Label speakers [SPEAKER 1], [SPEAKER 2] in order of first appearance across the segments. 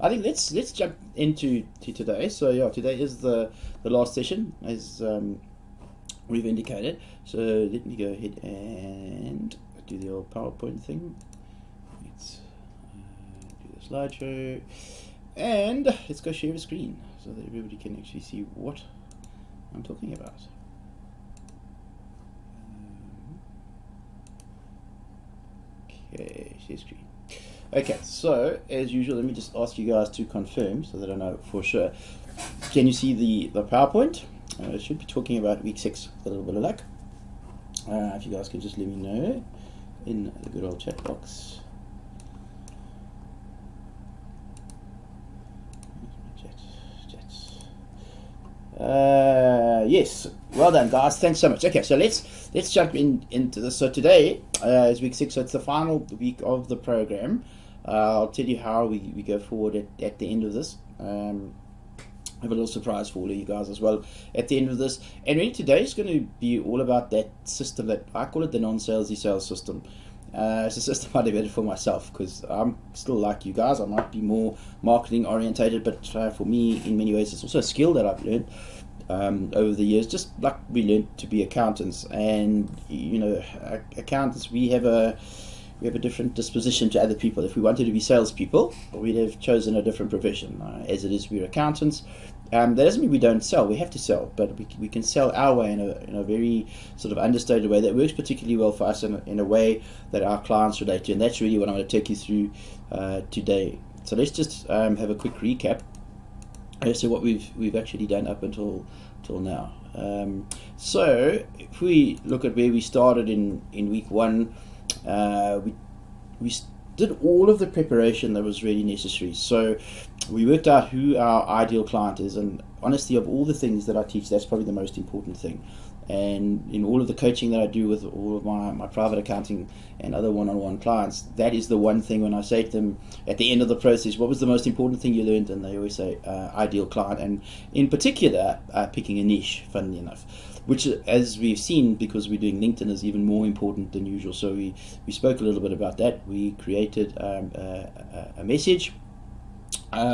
[SPEAKER 1] I think let's jump into today. So yeah, today is the last session, as we've indicated. So let me go ahead and do the old PowerPoint thing. Let's do the slideshow, and let's go share the screen so that everybody can actually see what I'm talking about. Okay, share screen. Okay, so as usual, let me just ask you guys to confirm so that I know for sure. Can you see the PowerPoint? It should be talking about week 6 with a little bit of luck. If you guys can just let me know in the good old chat box. Yes, well done, guys. Thanks so much. Okay, so let's jump into this. So today is week 6, so it's the final week of the program. I'll tell you how we go forward at the end of this. I have a little surprise for all of you guys as well at the end of this. And really today is going to be all about that system that I call it the non-salesy sales system. It's a system I developed for myself because I'm still like you guys. I might be more marketing orientated, but for me, in many ways, it's also a skill that I've learned over the years. Just like we learned to be accountants, and you know, accountants, we have a different disposition to other people. If we wanted to be salespeople, we'd have chosen a different profession. As it is, we're accountants. That doesn't mean we don't sell. We have to sell, but we can sell our way in a very sort of understated way that works particularly well for us in a way that our clients relate to. And that's really what I'm going to take you through today. So let's just have a quick recap as to what we've actually done up until now. So if we look at where we started in week 1, we did all of the preparation that was really necessary. So we worked out who our ideal client is, and honestly, of all the things that I teach, that's probably the most important thing. And in all of the coaching that I do with all of my private accounting and other one-on-one clients, that is the one thing when I say to them at the end of the process, what was the most important thing you learned? And they always say ideal client, and in particular picking a niche, funnily enough, which, as we've seen, because we're doing LinkedIn, is even more important than usual. So we spoke a little bit about that. We created a message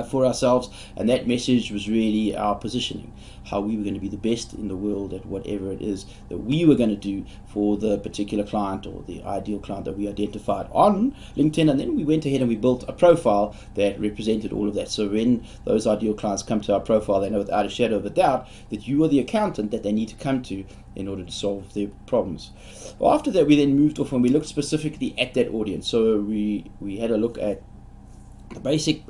[SPEAKER 1] for ourselves, and that message was really our positioning, how we were going to be the best in the world at whatever it is that we were going to do for the particular client or the ideal client that we identified on LinkedIn. And then we went ahead and we built a profile that represented all of that. So when those ideal clients come to our profile, they know without a shadow of a doubt that you are the accountant that they need to come to in order to solve their problems. Well, after that, we then moved off and we looked specifically at that audience. So we had a look at the basic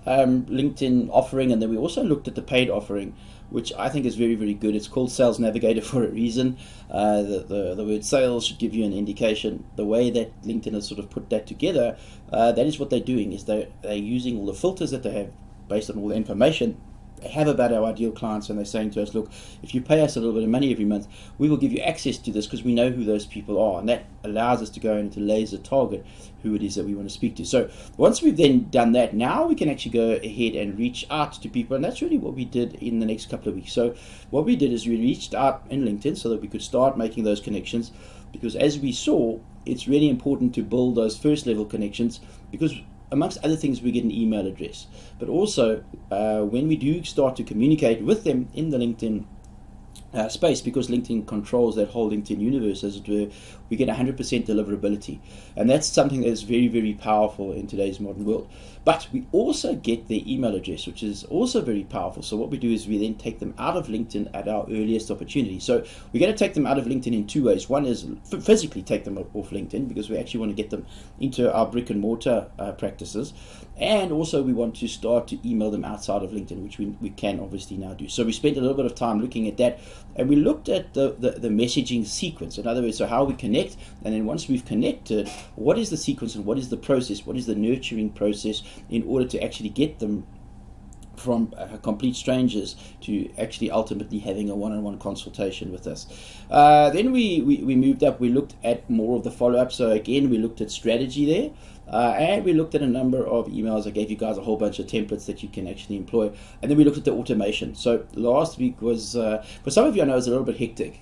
[SPEAKER 1] LinkedIn offering, and then we also looked at the paid offering, which I think is very, very good. It's called Sales Navigator for a reason. The word sales should give you an indication. The way that LinkedIn has sort of put that together, that is what they're doing, is they're using all the filters that they have based on all the information they have about our ideal clients, and they're saying to us, look, if you pay us a little bit of money every month, we will give you access to this because we know who those people are, and that allows us to go into laser target who it is that we want to speak to. So once we've then done that, now we can actually go ahead and reach out to people, and that's really what we did in the next couple of weeks. So what we did is we reached out in LinkedIn so that we could start making those connections, because as we saw, it's really important to build those first level connections, because amongst other things, we get an email address. But also, when we do start to communicate with them in the LinkedIn space, because LinkedIn controls that whole LinkedIn universe, as it were, we get 100% deliverability. And that's something that is very, very powerful in today's modern world. But we also get their email address, which is also very powerful. So what we do is we then take them out of LinkedIn at our earliest opportunity. So we're going to take them out of LinkedIn in 2 ways. One is physically take them off LinkedIn, because we actually want to get them into our brick and mortar practices. And also we want to start to email them outside of LinkedIn, which we can obviously now do. So we spent a little bit of time looking at that, and we looked at the messaging sequence. In other words, so how we connect, and then once we've connected, what is the sequence and what is the process, what is the nurturing process in order to actually get them from complete strangers to actually ultimately having a one-on-one consultation with us. Then we moved up, we looked at more of the follow-up. So again, we looked at strategy there. And we looked at a number of emails. I gave you guys a whole bunch of templates that you can actually employ. And then we looked at the automation. So last week was, for some of you I know, it's a little bit hectic.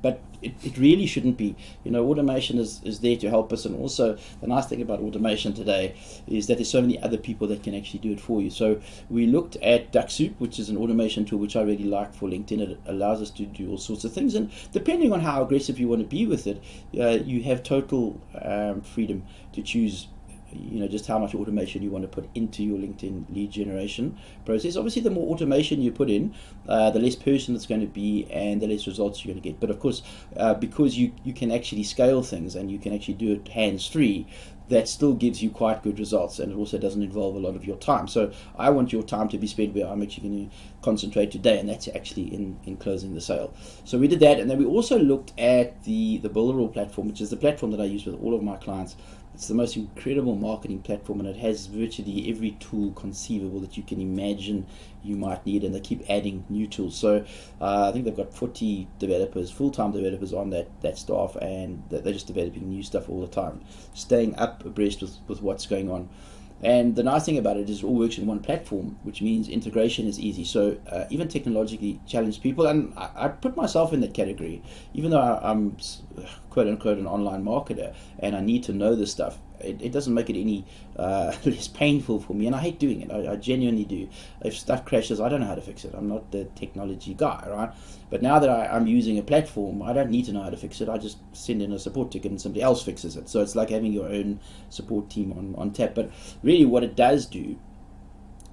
[SPEAKER 1] but it really shouldn't be. Automation is there to help us, and also the nice thing about automation today is that there's so many other people that can actually do it for you. So we looked at DuckSoup, which is an automation tool which I really like for LinkedIn. It allows us to do all sorts of things, and depending on how aggressive you want to be with it, you have total freedom to choose just how much automation you want to put into your LinkedIn lead generation process. Obviously, the more automation you put in, the less personal it's going to be and the less results you're going to get. But of course, because you can actually scale things and you can actually do it hands-free, that still gives you quite good results, and it also doesn't involve a lot of your time. So I want your time to be spent where I'm actually going to concentrate today, and that's actually in closing the sale. So we did that, and then we also looked at the Builderall platform, which is the platform that I use with all of my clients. It's the most incredible marketing platform, and it has virtually every tool conceivable that you can imagine you might need, and they keep adding new tools. So I think they've got 40 developers, full-time developers on that staff, and they're just developing new stuff all the time, staying up abreast with what's going on. And the nice thing about it is it all works in one platform, which means integration is easy. So even technologically challenged people, and I put myself in that category, even though I'm quote-unquote an online marketer and I need to know this stuff, it doesn't make it any less painful for me, and I hate doing it. I genuinely do. If stuff crashes, I don't know how to fix it. I'm not the technology guy, right? But now that I'm using a platform, I don't need to know how to fix it. I just send in a support ticket and somebody else fixes it. So it's like having your own support team on tap. But really what it does do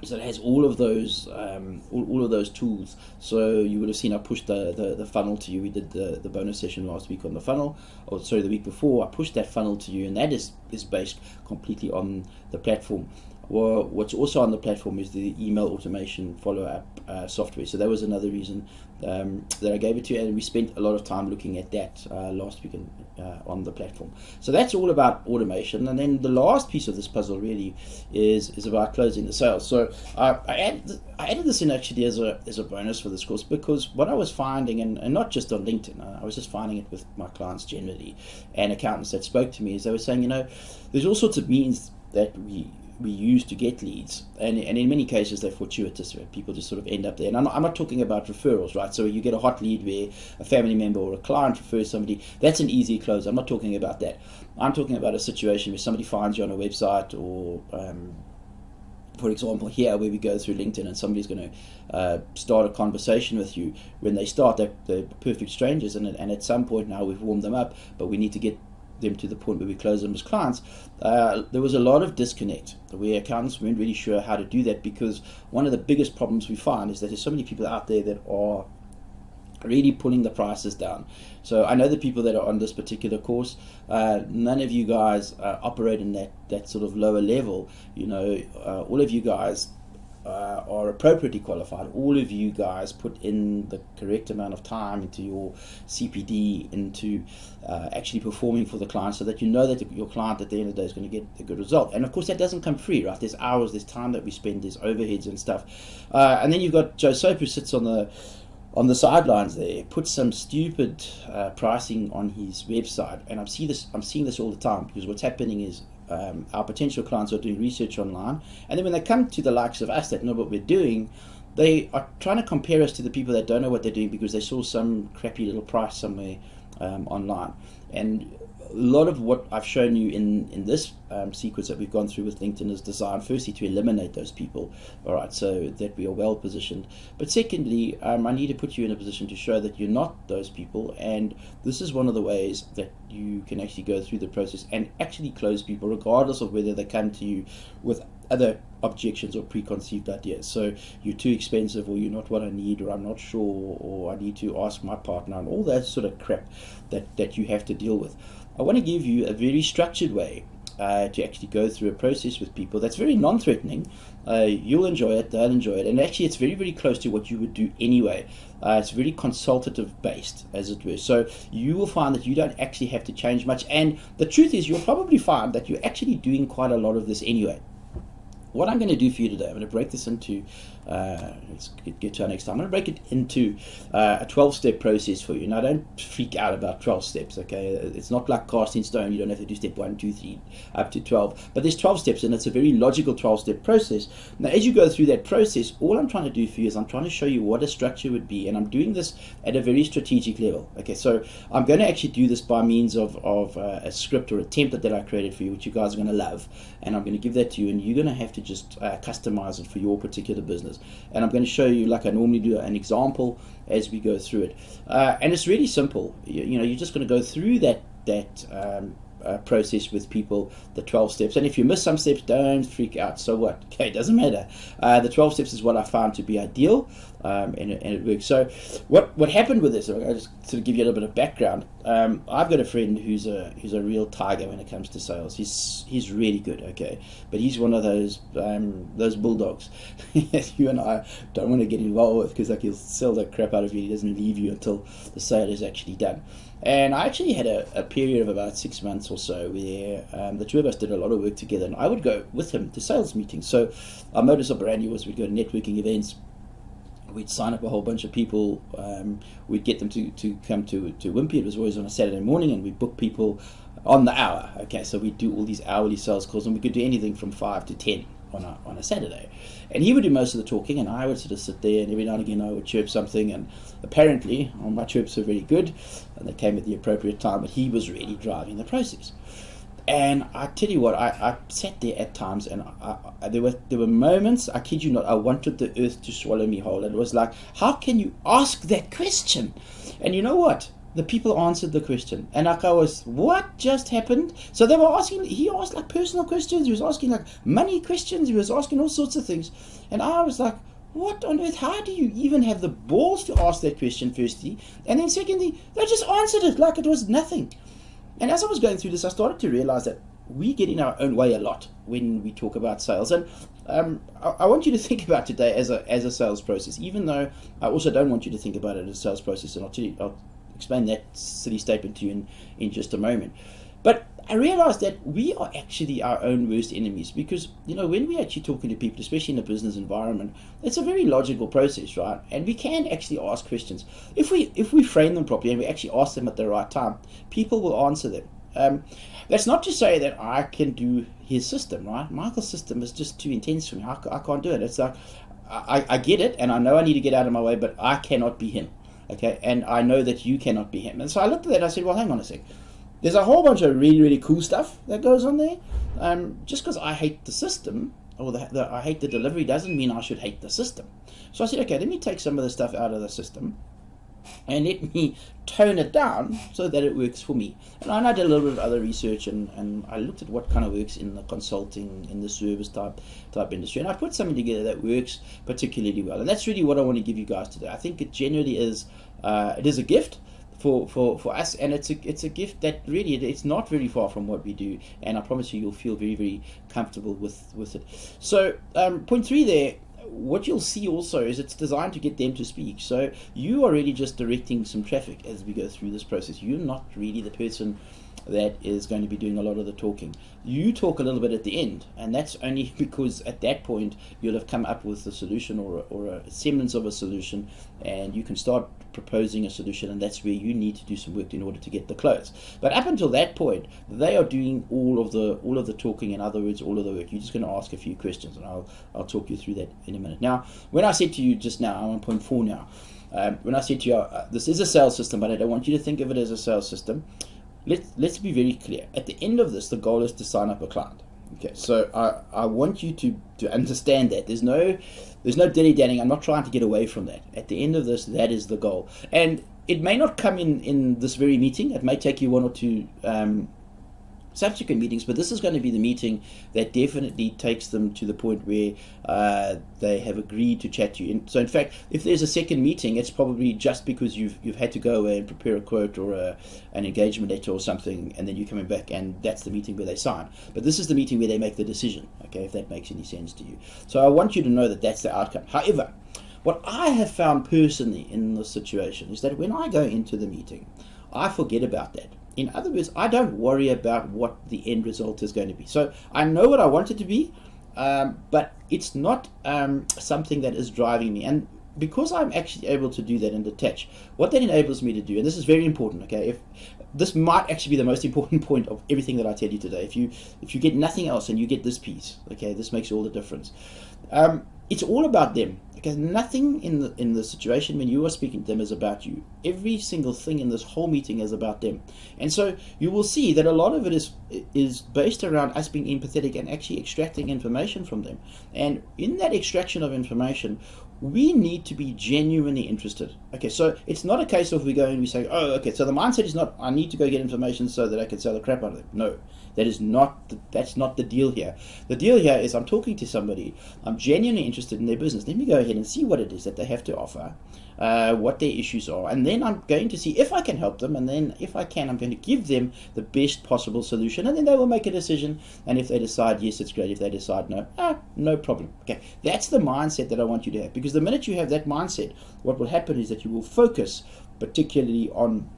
[SPEAKER 1] is it has all of those tools. So you would have seen I pushed the funnel to you. We did the bonus session last week on the funnel, or sorry, the week before. I pushed that funnel to you, and that is based completely on the platform. Well, what's also on the platform is the email automation follow-up software. So that was another reason that I gave it to you, and we spent a lot of time looking at that last week on the platform. So that's all about automation. And then the last piece of this puzzle really is about closing the sales. So I added this in actually as a bonus for this course, because what I was finding, and not just on LinkedIn, I was just finding it with my clients generally and accountants that spoke to me, is they were saying, there's all sorts of means that we use to get leads, and in many cases they're fortuitous, right? People just sort of end up there. And I'm not talking about referrals, right? So you get a hot lead where a family member or a client refers somebody. That's an easy close. I'm not talking about that. I'm talking about a situation where somebody finds you on a website, or for example here, where we go through LinkedIn and somebody's going to start a conversation with you. When they start, they're perfect strangers, and at some point now we've warmed them up, but we need to get them to the point where we close them as clients. There was a lot of disconnect where accountants weren't really sure how to do that, because one of the biggest problems we find is that there's so many people out there that are really pulling the prices down. So I know the people that are on this particular course, none of you guys operate in that sort of lower level. All of you guys are appropriately qualified. All of you guys put in the correct amount of time into your CPD, into actually performing for the client, so that you know that your client at the end of the day is going to get a good result. And of course that doesn't come free, right? There's hours, there's time that we spend, there's overheads and stuff. And then you've got Joe Soap, who sits on the sidelines there, puts some stupid pricing on his website, and I'm seeing this all the time, because what's happening is our potential clients are doing research online, and then when they come to the likes of us that know what we're doing, they are trying to compare us to the people that don't know what they're doing because they saw some crappy little price somewhere online. And a lot of what I've shown you in this sequence that we've gone through with LinkedIn is designed firstly to eliminate those people, all right, so that we are well positioned. But secondly, I need to put you in a position to show that you're not those people, and this is one of the ways that you can actually go through the process and actually close people, regardless of whether they come to you with other objections or preconceived ideas. So you're too expensive, or you're not what I need, or I'm not sure, or I need to ask my partner, and all that sort of crap that you have to deal with. I want to give you a very structured way to actually go through a process with people that's very non-threatening. You'll enjoy it, they'll enjoy it, and actually it's very, very close to what you would do anyway. It's very consultative based, as it were. So you will find that you don't actually have to change much, and the truth is you'll probably find that you're actually doing quite a lot of this anyway. what I'm going to do for you today, I'm going to break this into, let's get to our next time. I'm going to break it into a 12-step process for you. Now, don't freak out about 12 steps, okay? It's not like cast in stone. You don't have to do step 1, 2, 3, up to 12. But there's 12 steps, and it's a very logical 12-step process. Now, as you go through that process, all I'm trying to do for you is I'm trying to show you what a structure would be, and I'm doing this at a very strategic level, okay? So I'm going to actually do this by means of a script or a template that I created for you, which you guys are going to love, and I'm going to give that to you, and you're going to have to just customize it for your particular business. And I'm going to show you, like I normally do, an example as we go through it. And it's really simple. You know, you're just going to go through that process with people, the 12 steps. And if you miss some steps, don't freak out. So what? Okay, it doesn't matter. The 12 steps is what I found to be ideal, and it works. So what happened with this, I'll just sort of give you a little bit of background. I've got a friend who's a real tiger when it comes to sales. He's really good, okay? But he's one of those bulldogs you and I don't want to get involved with, because like he'll sell the crap out of you. He doesn't leave you until the sale is actually done. And I actually had a period of about 6 months or so where the two of us did a lot of work together, and I would go with him to sales meetings. So our modus operandi was we'd go to networking events, we'd sign up a whole bunch of people, we'd get them to come to Wimpy. It was always on a Saturday morning, and we'd book people on the hour. Okay, so we'd do all these hourly sales calls, and we could do anything from 5 to 10 on a Saturday. And he would do most of the talking, and I would sort of sit there, and every now and again I would chirp something, and apparently my chirps were very good, and they came at the appropriate time, but he was really driving the process. And I tell you what, I sat there at times, and there were moments, I kid you not, I wanted the earth to swallow me whole. And it was like, how can you ask that question? And you know what? The people answered the question, and like I was, what just happened? So they were asking, he asked like personal questions, he was asking like money questions, he was asking all sorts of things, and I was like, what on earth, how do you even have the balls to ask that question, firstly, and then secondly, they just answered it like it was nothing. And as I was going through this, I started to realize that we get in our own way a lot when we talk about sales. And I want you to think about today as a sales process, even though I also don't want you to think about it as a sales process, and I'll explain that silly statement to you in just a moment. But I realized that we are actually our own worst enemies, because, you know, when we're actually talking to people, especially in a business environment, it's a very logical process, right? And we can actually ask questions. If we frame them properly and we actually ask them at the right time, people will answer them. That's not to say that I can do his system, right? Michael's system is just too intense for me. I can't do it. It's like, I get it, and I know I need to get out of my way, but I cannot be him. Okay, and I know that you cannot be him. And so I looked at that and I said, well, hang on a sec. There's a whole bunch of really, really cool stuff that goes on there. Just because I hate the system, or I hate the delivery, doesn't mean I should hate the system. So I said, okay, let me take some of the stuff out of the system and let me tone it down so that it works for me. And I did a little bit of other research, and I looked at what kind of works in the consulting, in the service type industry, and I put something together that works particularly well. And that's really what I want to give you guys today. I think it generally is it is a gift for us, and it's a gift that really, it's not very far from what we do, and I promise you'll feel very, very comfortable with it. So point 3 there, what you'll see also is it's designed to get them to speak. So you are really just directing some traffic as we go through this process. You're not really the person that is going to be doing a lot of the talking. You talk a little bit at the end, and that's only because at that point you'll have come up with a solution or a semblance of a solution, and you can start proposing a solution, and that's where you need to do some work in order to get the close. But up until that point, they are doing all of the talking. In other words, all of the work. You're just going to ask a few questions, and I'll talk you through that in a minute. Now, when I said to you just now, I'm on point 4 now. When I said to you, this is a sales system, but I don't want you to think of it as a sales system. Let's be very clear. At the end of this, the goal is to sign up a client. Okay, so I want you to understand that there's no dilly-dallying. I'm not trying to get away from that. At the end of this, that is the goal. And it may not come in this very meeting. It may take you 1 or 2 subsequent meetings, but this is going to be the meeting that definitely takes them to the point where they have agreed to chat to you. And so in fact, if there's a second meeting, it's probably just because you've had to go away and prepare a quote or an engagement letter or something, and then you're coming back, and that's the meeting where they sign. But this is the meeting where they make the decision, okay, if that makes any sense to you. So I want you to know that that's the outcome. However, what I have found personally in this situation is that when I go into the meeting, I forget about that. In other words, I don't worry about what the end result is going to be. So I know what I want it to be. but it's not something that is driving me. And because I'm actually able to do that and detach, what that enables me to do, and this is very important, okay, if this might actually be the most important point of everything that I tell you today. If you get nothing else and you get this piece, okay, this makes all the difference. It's all about them, because nothing in the situation when you are speaking to them is about you. Every single thing in this whole meeting is about them. And so you will see that a lot of it is based around us being empathetic and actually extracting information from them. And in that extraction of information, we need to be genuinely interested. Okay, so it's not a case of we go and we say, oh, okay, so the mindset is not, I need to go get information so that I can sell the crap out of them. No, that's not the deal here. The deal here is I'm talking to somebody, I'm genuinely interested in their business. Let me go ahead and see what it is that they have to offer, what their issues are, and then I'm going to see if I can help them, and then if I can, I'm going to give them the best possible solution, and then they will make a decision, and if they decide yes, it's great. If they decide no, no problem. Okay, that's the mindset that I want you to have, because the minute you have that mindset, what will happen is that you will focus particularly on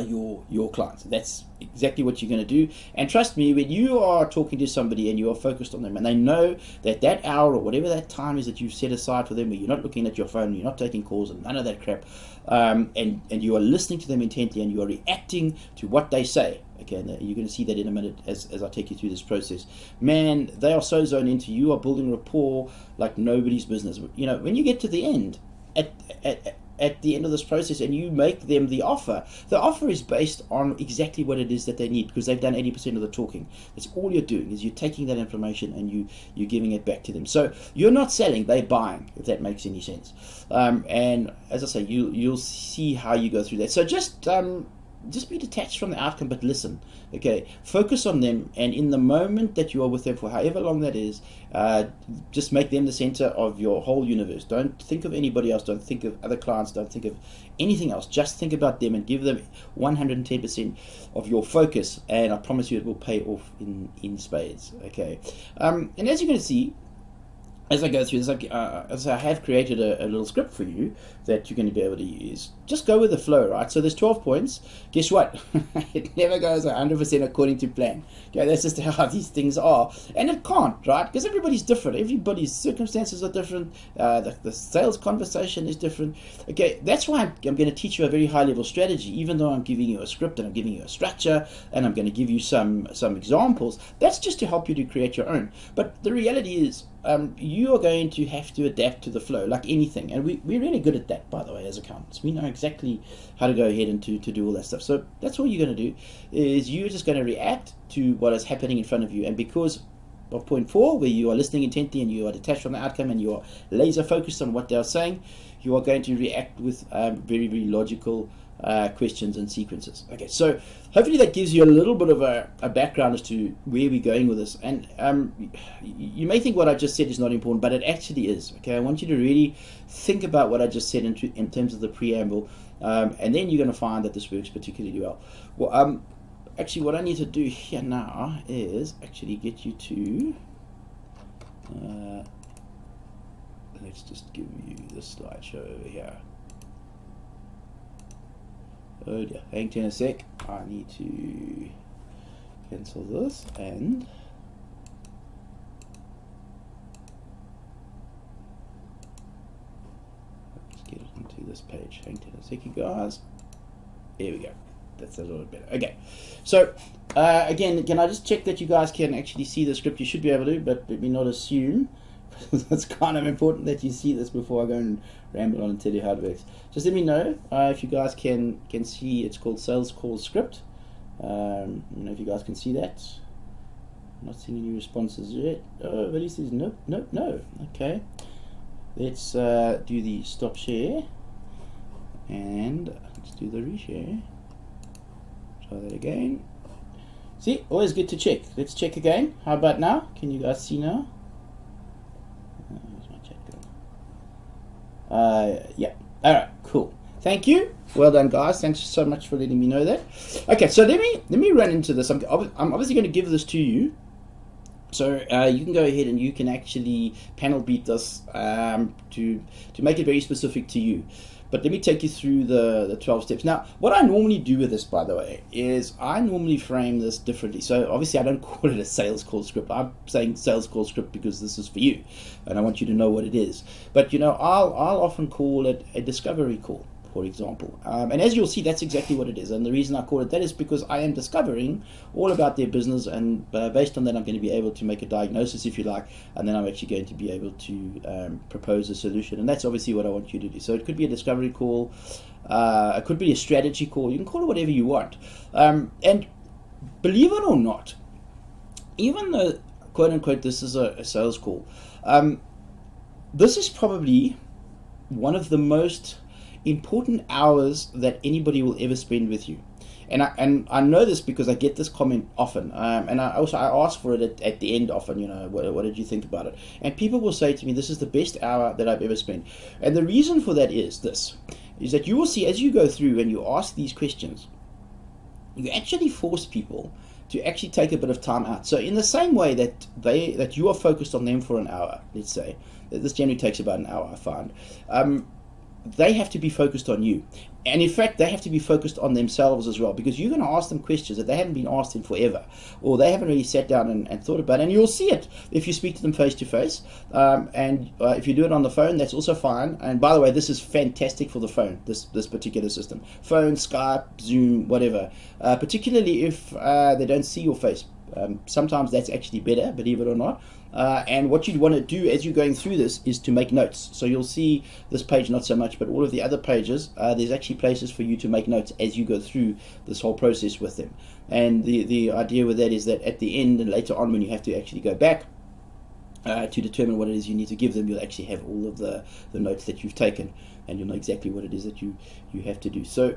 [SPEAKER 1] your clients. That's exactly what you're going to do. And trust me, when you are talking to somebody and you are focused on them, and they know that that hour or whatever that time is that you've set aside for them, where you're not looking at your phone, you're not taking calls and none of that crap, and you are listening to them intently and you are reacting to what they say. Okay, and you're going to see that in a minute as I take you through this process. Man, they are so zoned into you, are building rapport like nobody's business. You know, when you get to the end, at the end of this process, and you make them the offer is based on exactly what it is that they need, because they've done 80% of the talking. That's all you're doing, is you're taking that information and you're giving it back to them. So you're not selling, they're buying, if that makes any sense. And as I say, you'll see how you go through that. So just be detached from the outcome, but listen. Okay, focus on them, and in the moment that you are with them for however long that is, just make them the center of your whole universe. Don't think of anybody else. Don't think of other clients. Don't think of anything else. Just think about them and give them 110% of your focus, and I promise you it will pay off in spades. Okay, and as you're going to see, as I go through this, as I have created a little script for you that you're going to be able to use. Just go with the flow, right? So there's 12 points. Guess what? It never goes 100% according to plan. Okay, that's just how these things are. And it can't, right? Because everybody's different. Everybody's circumstances are different. The sales conversation is different. Okay, that's why I'm going to teach you a very high-level strategy, even though I'm giving you a script and I'm giving you a structure and I'm going to give you some examples. That's just to help you to create your own. But the reality is, you are going to have to adapt to the flow, like anything. And we're really good at that, by the way, as accountants. We know exactly how to go ahead and to do all that stuff. So that's all you're going to do, is you're just going to react to what is happening in front of you. And because of point 4, where you are listening intently and you are detached from the outcome and you are laser focused on what they're saying, you are going to react with very, very logical questions and sequences. Okay, so hopefully that gives you a little bit of a background as to where we're going with this. And you may think what I just said is not important, but it actually is. Okay, I want you to really think about what I just said in terms of the preamble, and then you're going to find that this works particularly well. Well, actually, what I need to do here now is actually get you to let's just give you the slideshow over here. Oh dear, hang on a sec. I need to cancel this and let's get it into this page. Hang on a sec, you guys. There we go. That's a little bit better. Okay, so again, can I just check that you guys can actually see the script? You should be able to, but let me not assume. It's kind of important that you see this before I go and ramble on and tell you how it works. Just let me know if you guys can see. It's called Sales Call Script. If you guys can see that. I'm not seeing any responses yet. Oh, Willie says no. Okay, let's do the stop share and let's do the reshare. Try that again. See, always good to check. Let's check again. How about now? Can you guys see now? Where's my chat going? Yeah. All right. Cool. Thank you. Well done, guys. Thanks so much for letting me know that. Okay. So let me run into this. I'm obviously going to give this to you. So you can go ahead and you can actually panel beat this to make it very specific to you. But let me take you through the 12 steps. Now, what I normally do with this, by the way, is I normally frame this differently. So obviously I don't call it a sales call script. I'm saying sales call script because this is for you, and I want you to know what it is. But I'll often call it a discovery call, for example. And as you'll see, that's exactly what it is. And the reason I call it that is because I am discovering all about their business, and based on that, I'm going to be able to make a diagnosis, if you like, and then I'm actually going to be able to propose a solution. And that's obviously what I want you to do. So it could be a discovery call, it could be a strategy call. You can call it whatever you want. And believe it or not, even though, quote unquote, this is a sales call, this is probably one of the most important hours that anybody will ever spend with you. And I know this because I get this comment often, and I ask for it at the end often. What did you think about it? And people will say to me, this is the best hour that I've ever spent. And the reason for that is that you will see as you go through and you ask these questions, you actually force people to actually take a bit of time out. So in the same way that you are focused on them for an hour, let's say, this generally takes about an hour, I find, they have to be focused on you. And in fact, they have to be focused on themselves as well, because you're going to ask them questions that they haven't been asked in forever, or they haven't really sat down and thought about it. And you'll see it if you speak to them face to face. And if you do it on the phone, that's also fine. And by the way, this is fantastic for the phone, this particular system. Phone, Skype, Zoom, whatever. Particularly if they don't see your face. Sometimes that's actually better, believe it or not. And what you'd want to do as you're going through this is to make notes. So you'll see this page not so much, but all of the other pages, there's actually places for you to make notes as you go through this whole process with them. And the idea with that is that at the end and later on when you have to actually go back to determine what it is you need to give them, you'll actually have all of the notes that you've taken, and you'll know exactly what it is that you have to do. So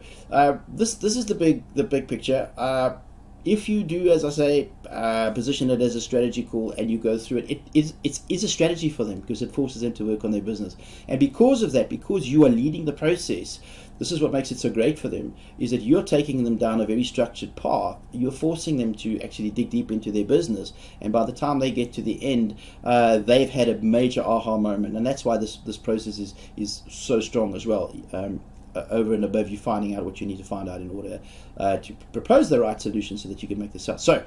[SPEAKER 1] this is the big picture. If you do, as I say, position it as a strategy call and you go through it, it's a strategy for them because it forces them to work on their business. And because of that, because you are leading the process, this is what makes it so great for them, is that you're taking them down a very structured path. You're forcing them to actually dig deep into their business. And by the time they get to the end, they've had a major aha moment. And that's why this process is so strong as well. Over and above you finding out what you need to find out in order to propose the right solution so that you can make this out. So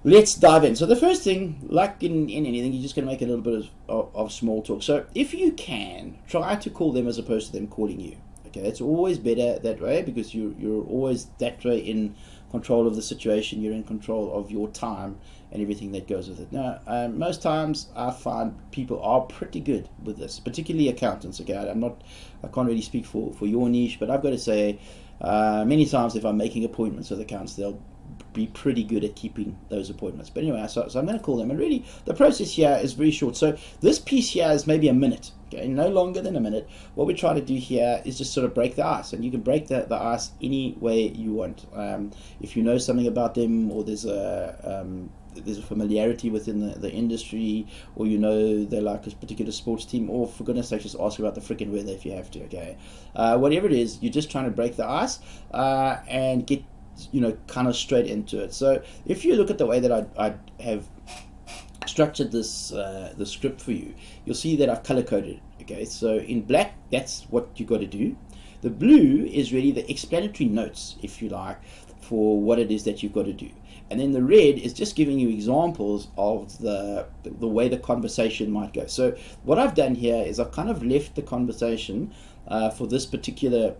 [SPEAKER 1] let's dive in. So the first thing, like in anything, you're just going to make a little bit of small talk. So if you can, try to call them as opposed to them calling you. Okay, it's always better that way because you're always that way in control of the situation. You're in control of your time and everything that goes with it. Now, most times I find people are pretty good with this, particularly accountants. Okay, I can't really speak for your niche, but I've got to say, many times if I'm making appointments with accountants, they'll be pretty good at keeping those appointments. But anyway, so I'm going to call them, and really the process here is very short. So this piece here is maybe a minute. Okay, no longer than a minute. What we try to do here is just sort of break the ice, and you can break the ice any way you want. If you know something about them, or there's a familiarity within the industry, or you know they like a particular sports team, or for goodness sake, just ask about the freaking weather if you have to. Okay, whatever it is, you're just trying to break the ice and get kind of straight into it. So if you look at the way that I have structured this the script for you, you'll see that I've color coded it. Okay, so in black, that's what you got to do. The blue is really the explanatory notes, if you like, for what it is that you've got to do. And then the red is just giving you examples of the way the conversation might go. So what I've done here is I've kind of left the conversation for this particular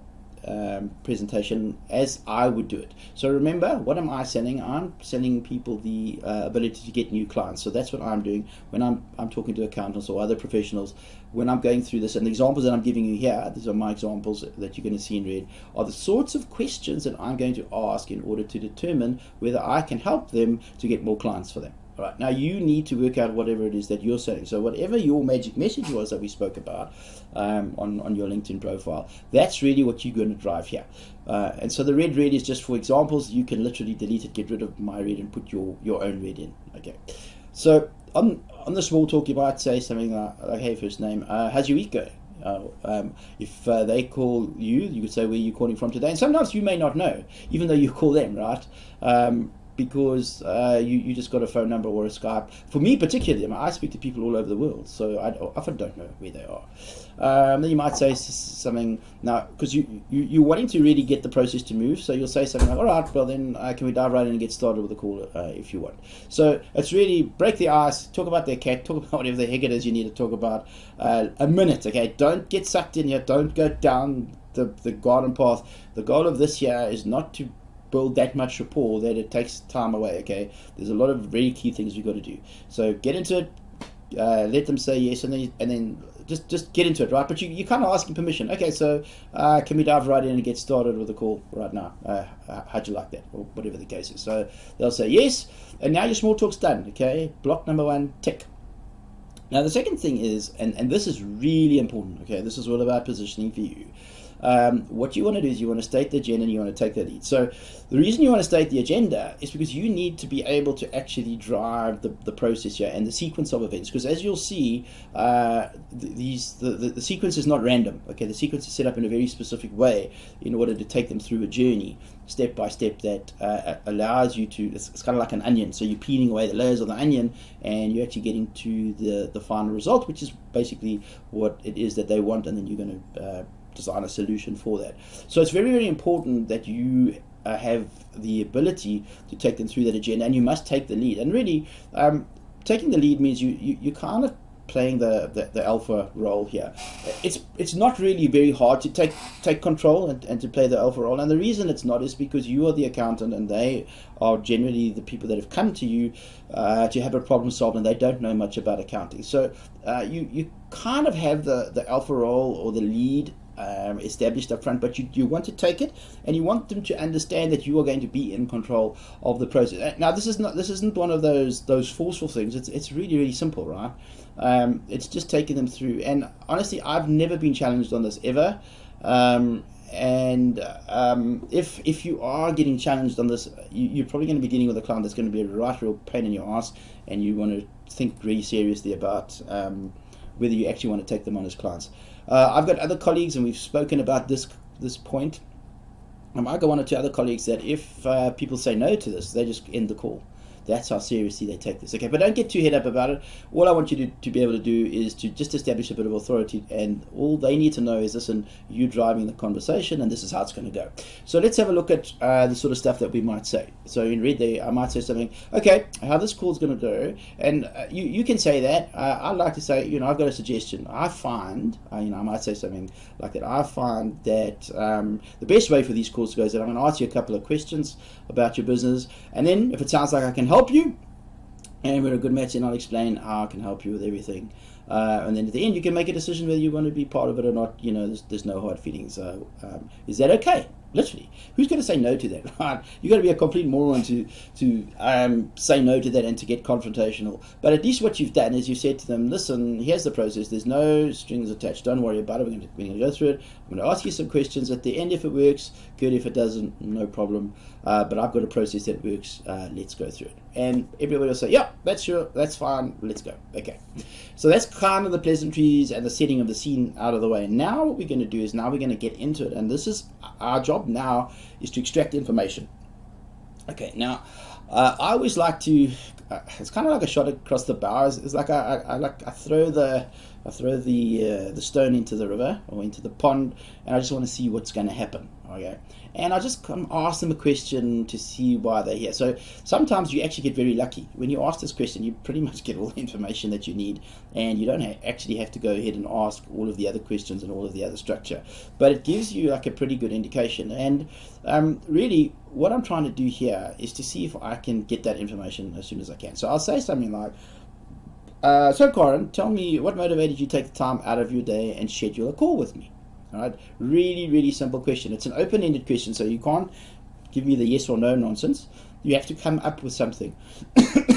[SPEAKER 1] presentation as I would do it. So remember, what am I selling? I'm selling people the ability to get new clients. So that's what I'm doing when I'm talking to accountants or other professionals. When I'm going through this, and the examples that I'm giving you here, these are my examples that you're going to see in red, are the sorts of questions that I'm going to ask in order to determine whether I can help them to get more clients for them. All right, now you need to work out whatever it is that you're selling. So whatever your magic message was that we spoke about on your LinkedIn profile, that's really what you're going to drive here. And so the red is just for examples. You can literally delete it, get rid of my red, and put your own red in. Okay. So on the small talk, you might say something like, "Hey, first name, how's your week going?" If they call you, you could say, "Where are you calling from today?" And sometimes you may not know, even though you call them, right? because you just got a phone number or a Skype. For me particularly, I speak to people all over the world, so I often don't know where they are. Then you might say something now, because you're wanting to really get the process to move, so you'll say something like, all right, well then can we dive right in and get started with the call if you want. So it's really break the ice, talk about their cat, talk about whatever the heck it is you need to talk about. A minute, okay? Don't get sucked in here, don't go down the garden path. The goal of this here is not to build that much rapport that it takes time away, okay? There's a lot of very key things you've got to do. So get into it, let them say yes, and then just get into it, right? But you're kind of asking permission. Okay, so can we dive right in and get started with the call right now? How'd you like that? Or whatever the case is. So they'll say yes, and now your small talk's done, okay? Block number 1, tick. Now the second thing is, and this is really important, okay? This is all about positioning for you. What you want to do is you want to state the agenda and you want to take the lead. So the reason you want to state the agenda is because you need to be able to actually drive the process here and the sequence of events, because as you'll see, the sequence is not random, okay? The sequence is set up in a very specific way in order to take them through a journey step by step that allows you to, it's kind of like an onion, so you're peeling away the layers of the onion and you're actually getting to the final result, which is basically what it is that they want, and then you're going to design a solution for that. So it's very, very important that you have the ability to take them through that agenda, and you must take the lead. And really, taking the lead means you kind of playing the alpha role here. It's not really very hard to take control and to play the alpha role. And the reason it's not is because you are the accountant and they are generally the people that have come to you to have a problem solved, and they don't know much about accounting. So you kind of have the alpha role or the lead established up front, but you want to take it, and you want them to understand that you are going to be in control of the process. Now, this isn't one of those forceful things. It's really, really simple, right? It's just taking them through. And honestly, I've never been challenged on this ever. If you are getting challenged on this, you're probably going to be dealing with a client that's going to be a right real pain in your ass, and you want to think really seriously about whether you actually want to take them on as clients. I've got other colleagues, and we've spoken about this point. I might go on to other colleagues that if people say no to this, they just end the call. That's how seriously they take this. Okay, but don't get too head up about it. All I want you to be able to do is to just establish a bit of authority, and all they need to know is, listen, you driving the conversation, and this is how it's going to go. So let's have a look at the sort of stuff that we might say. So in red there, I might say something, okay, how this call is going to go, and you can say that. I'd like to say, I've got a suggestion. I find, I might say something like that. I find that the best way for these calls to go is that I'm going to ask you a couple of questions about your business, and then if it sounds like I can help you, and we're a good match, and I'll explain how I can help you with everything. And then at the end, you can make a decision whether you want to be part of it or not. There's no hard feelings. Is that okay? Literally, who's going to say no to that? Right? You've got to be a complete moron to say no to that and to get confrontational. But at least what you've done is you've said to them, listen, here's the process. There's no strings attached. Don't worry about it. We're going to go through it. I'm going to ask you some questions at the end. If it works, good. If it doesn't, no problem. But I've got a process that works. Let's go through it. And everybody will say, yeah, that's fine. Let's go. Okay. So that's kind of the pleasantries and the setting of the scene out of the way. Now what we're going to do is we're going to get into it. And this is our job now, is to extract information. Okay, now I always like to, it's kind of like a shot across the bow. It's like I throw the stone into the river or into the pond, and I just want to see what's going to happen. Okay, and I just ask them a question to see why they're here. So sometimes you actually get very lucky. When you ask this question, you pretty much get all the information that you need, and you don't actually have to go ahead and ask all of the other questions and all of the other structure. But it gives you like a pretty good indication. And really, what I'm trying to do here is to see if I can get that information as soon as I can. So I'll say something like, so Corin, tell me what motivated you to take the time out of your day and schedule a call with me? All right, really, really simple question. It's an open-ended question, so you can't give me the yes or no nonsense. You have to come up with something.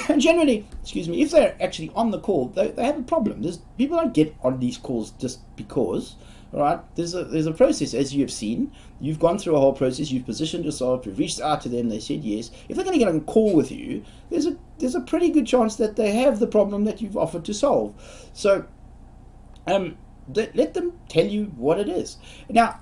[SPEAKER 1] And generally, if they're actually on the call, they have a problem. People don't get on these calls just because. All right, there's a process, as you have seen. You've gone through a whole process. You've positioned yourself. You've reached out to them. They said yes. If they're going to get on a call with you, there's a pretty good chance that they have the problem that you've offered to solve. So, let them tell you what it is. Now,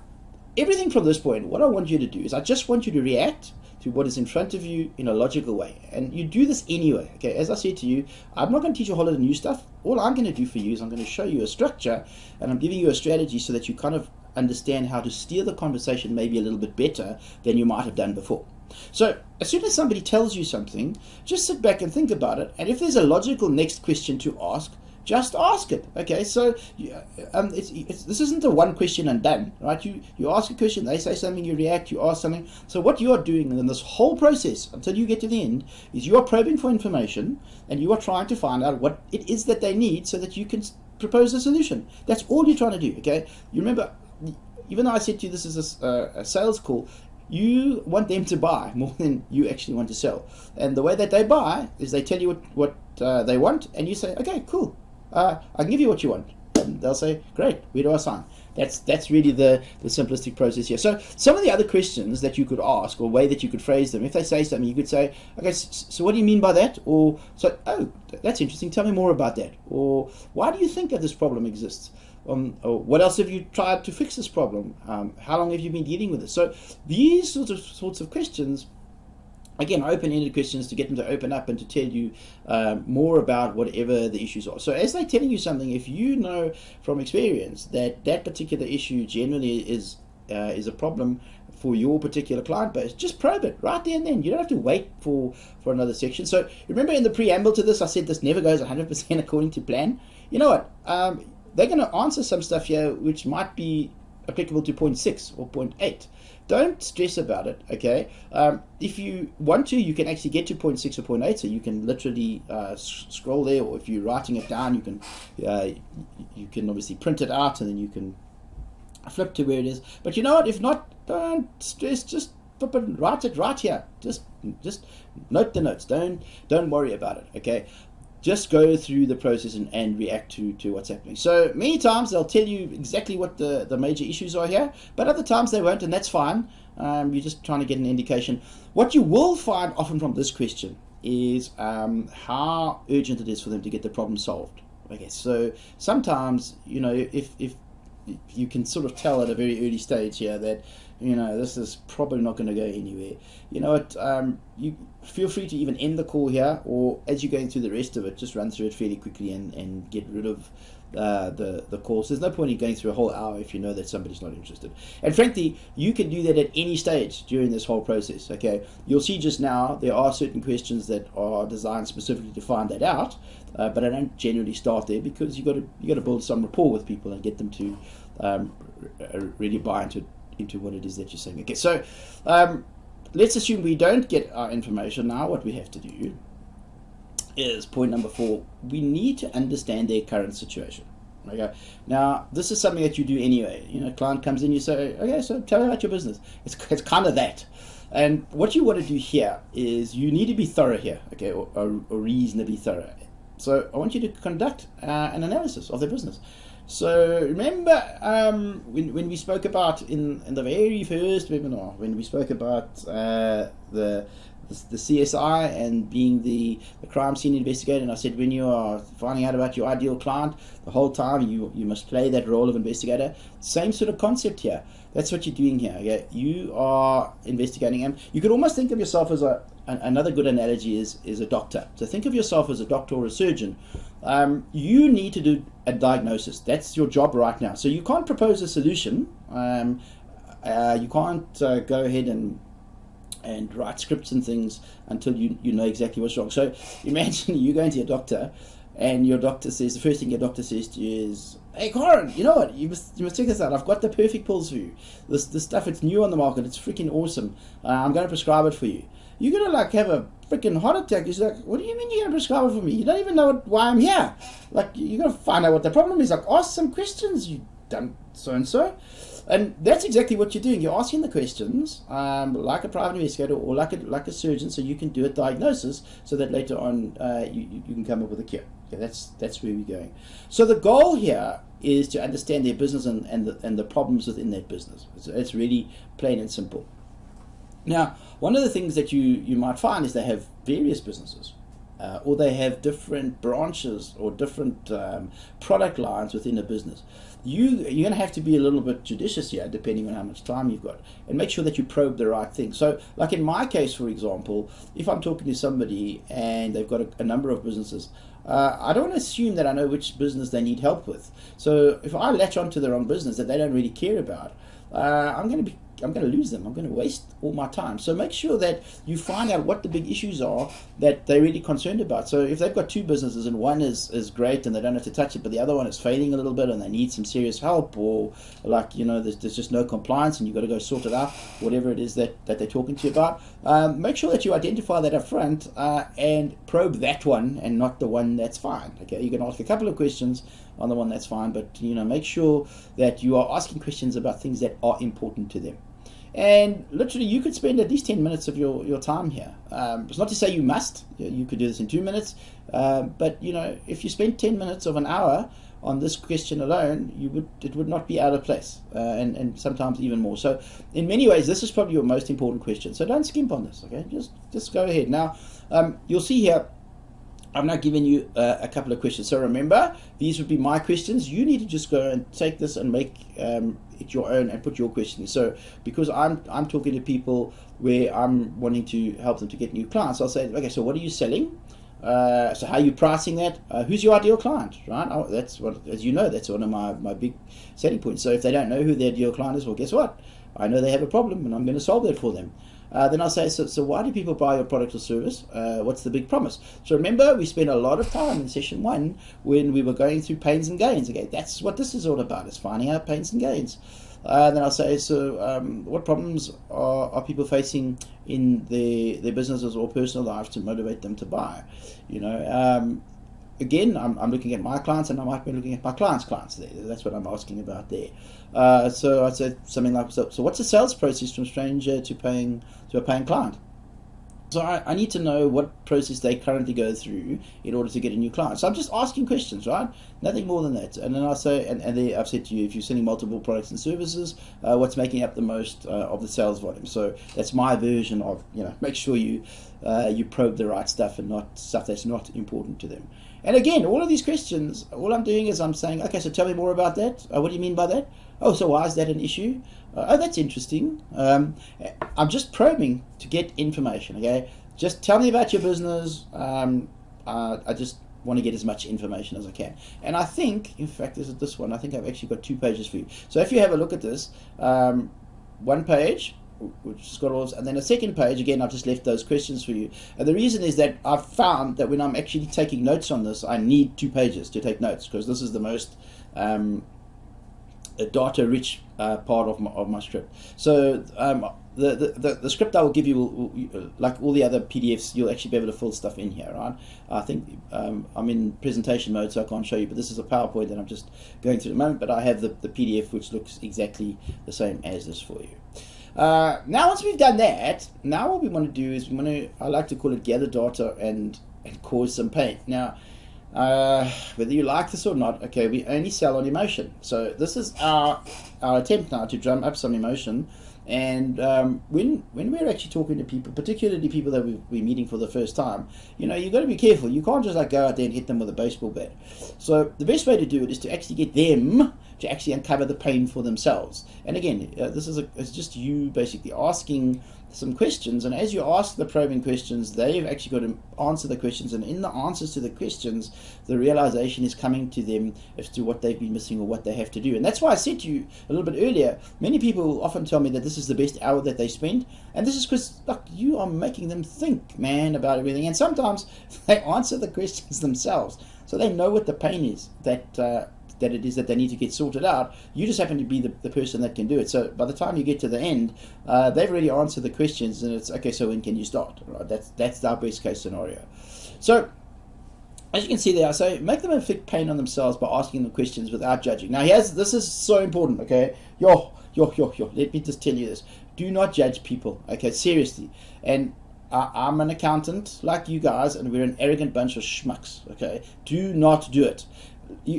[SPEAKER 1] everything from this point, what I want you to do is I just want you to react to what is in front of you in a logical way. And you do this anyway. Okay, as I said to you, I'm not going to teach you a whole lot of new stuff. All I'm going to do for you is I'm going to show you a structure, and I'm giving you a strategy so that you kind of understand how to steer the conversation maybe a little bit better than you might have done before. So as soon as somebody tells you something, just sit back and think about it, and if there's a logical next question to ask, just ask it. Okay, so this isn't a one question and done, right? You ask a question, they say something, you react, you ask something. So what you are doing in this whole process until you get to the end is you are probing for information, and you are trying to find out what it is that they need so that you can propose a solution. That's all you're trying to do. Okay, you remember, even though I said to you this is a sales call, you want them to buy more than you actually want to sell. And the way that they buy is they tell you what they want, and you say, okay, cool, I can give you what you want. And they'll say, great, where do I sign? That's really the simplistic process here. So some of the other questions that you could ask, or way that you could phrase them, if they say something, you could say, okay, so what do you mean by that? Or, so, oh, that's interesting, tell me more about that. Or, why do you think that this problem exists? Or what else have you tried to fix this problem? How long have you been dealing with it? So these sorts of questions, again, open-ended questions to get them to open up and to tell you more about whatever the issues are. So as they're telling you something, if you know from experience that that particular issue generally is a problem for your particular client base, just probe it right there and then. You don't have to wait for another section. So remember in the preamble to this, I said this never goes 100% according to plan. You know what? They're going to answer some stuff here which might be applicable to point 6 or point 8. Don't stress about it, okay? If you want to, you can actually get to point 6 or point 8, so you can literally scroll there, or if you're writing it down, you can obviously print it out, and then you can flip to where it is. But you know what? If not, don't stress. Just write it right here. Just note the notes. Don't worry about it, okay? Just go through the process and react to what's happening. So many times they'll tell you exactly what the major issues are here, but other times they won't, and that's fine. You're just trying to get an indication. What you will find often from this question is how urgent it is for them to get the problem solved. Okay, so sometimes, you know, if you can sort of tell at a very early stage here that, you know, this is probably not going to go anywhere. You know what, you feel free to even end the call here, or as you're going through the rest of it, just run through it fairly quickly and get rid of the calls. There's no point in going through a whole hour if you know that somebody's not interested. And frankly, you can do that at any stage during this whole process, okay? You'll see just now there are certain questions that are designed specifically to find that out, but I don't generally start there, because you got to build some rapport with people and get them to really buy into what it is that you're saying. Okay, so let's assume we don't get our information. Now what we have to do is point number 4. We need to understand their current situation. Okay, now this is something that you do anyway. You know, client comes in, you say, okay, so tell me about your business. It's kind of that. And what you want to do here is you need to be thorough here, okay, or reasonably thorough. So I want you to conduct an analysis of their business. So remember when we spoke about in the very first webinar, when we spoke about the CSI and being the crime scene investigator, and I said when you are finding out about your ideal client, the whole time you must play that role of investigator. Same sort of concept here. That's what you're doing here. Okay? You are investigating him. You could almost think of yourself as another good analogy is a doctor. So think of yourself as a doctor or a surgeon. You need to do a diagnosis. That's your job right now. So you can't propose a solution. You can't go ahead and write scripts and things until you know exactly what's wrong. So imagine you going to your doctor, and your doctor says, the first thing your doctor says to you is, hey Corin, you know what, you must check this out. I've got the perfect pills for you. This stuff, it's new on the market, it's freaking awesome. I'm going to prescribe it for you. You're going to like have a freaking heart attack. He's like, what do you mean you're going to prescribe it for me? You don't even know why I'm here. Like, you're going to find out what the problem is. Like, ask some questions, you dumb so-and-so. And that's exactly what you're doing. You're asking the questions like a private investigator or like a surgeon, so you can do a diagnosis so that later on you can come up with a cure. Okay, that's where we're going. So the goal here is to understand their business and the problems within that business. It's really plain and simple. Now, one of the things that you might find is they have various businesses. or they have different branches or different product lines within a business. You're going to have to be a little bit judicious here, depending on how much time you've got, and make sure that you probe the right thing. So, like in my case, for example, if I'm talking to somebody and they've got a number of businesses, I don't want to assume that I know which business they need help with. So if I latch onto the wrong business that they don't really care about, I'm going to lose them. I'm going to waste all my time. So make sure that you find out what the big issues are that they're really concerned about. So if they've got two businesses and one is great and they don't have to touch it, but the other one is failing a little bit and they need some serious help, or like, there's just no compliance and you've got to go sort it out, whatever it is that they're talking to you about, make sure that you identify that up front and probe that one and not the one that's fine. Okay, you can ask a couple of questions on the one that's fine, but make sure that you are asking questions about things that are important to them. And literally, you could spend at least 10 minutes of your time here. It's not to say you must. You could do this in 2 minutes. But, if you spend 10 minutes of an hour on this question alone, it would not be out of place, and sometimes even more. So in many ways, this is probably your most important question. So don't skimp on this, okay? Just go ahead. Now, you'll see here, I've now given you a couple of questions. So remember, these would be my questions. You need to just go and take this and make it your own and put your questions. So because I'm talking to people where I'm wanting to help them to get new clients, I'll say, okay, so what are you selling? So how are you pricing that? Who's your ideal client, right? That's what, as you know, that's one of my big selling points. So if they don't know who their ideal client is, well, guess what? I know they have a problem and I'm going to solve that for them. Then I'll say, so why do people buy your product or service? What's the big promise? So remember, we spent a lot of time in session 1 when we were going through pains and gains. Okay, that's what this is all about, is finding out pains and gains. Then I'll say, so what problems are people facing in their businesses or personal lives to motivate them to buy? Again, I'm looking at my clients, and I might be looking at my clients' clients there. That's what I'm asking about there. So I said something like, so what's the sales process from stranger to a paying client? So I need to know what process they currently go through in order to get a new client. So I'm just asking questions, right? Nothing more than that. And then I'll say, and then I've said to you, if you're selling multiple products and services, what's making up the most of the sales volume? So that's my version of, make sure you probe the right stuff and not stuff that's not important to them. And again, all of these questions, all I'm doing is I'm saying, okay, so tell me more about that. What do you mean by that? Oh, so why is that an issue? Oh, that's interesting. I'm just probing to get information, okay? Just tell me about your business. I just want to get as much information as I can. And I think, in fact, this one, I think I've actually got 2 pages for you. So if you have a look at this, 1 page, which has got all, and then a second page, again, I've just left those questions for you. And the reason is that I've found that when I'm actually taking notes on this, I need 2 pages to take notes, because this is the most data-rich part of my script. So the script I will give you, will, like all the other PDFs, you'll actually be able to fill stuff in here, right? I think I'm in presentation mode, so I can't show you, but this is a PowerPoint that I'm just going through at the moment, but I have the PDF, which looks exactly the same as this for you. Now once we've done that, now what we want to do is I like to call it gather data and cause some pain. Now whether you like this or not, okay, we only sell on emotion. So this is our attempt now to drum up some emotion. And when we're actually talking to people, particularly people that we're meeting for the first time, you've got to be careful. You can't just go out there and hit them with a baseball bat. So the best way to do it is to actually get them to actually uncover the pain for themselves. And again, it's just you basically asking some questions, and as you ask the probing questions, they've actually got to answer the questions, and in the answers to the questions, the realization is coming to them as to what they've been missing or what they have to do. And that's why I said to you a little bit earlier, many people often tell me that this is the best hour that they spend, and this is because, look, you are making them think, man, about everything, and sometimes they answer the questions themselves, so they know what the pain is that it is that they need to get sorted out. You just happen to be the person that can do it. So by the time you get to the end, they've already answered the questions, and it's okay, so when can you start? Right? That's our best case scenario. So as you can see there, I say make them inflict pain on themselves by asking them questions without judging. Now this is so important, okay? Let me just tell you this. Do not judge people, okay? Seriously. And I'm an accountant like you guys, and we're an arrogant bunch of schmucks, okay? Do not do it.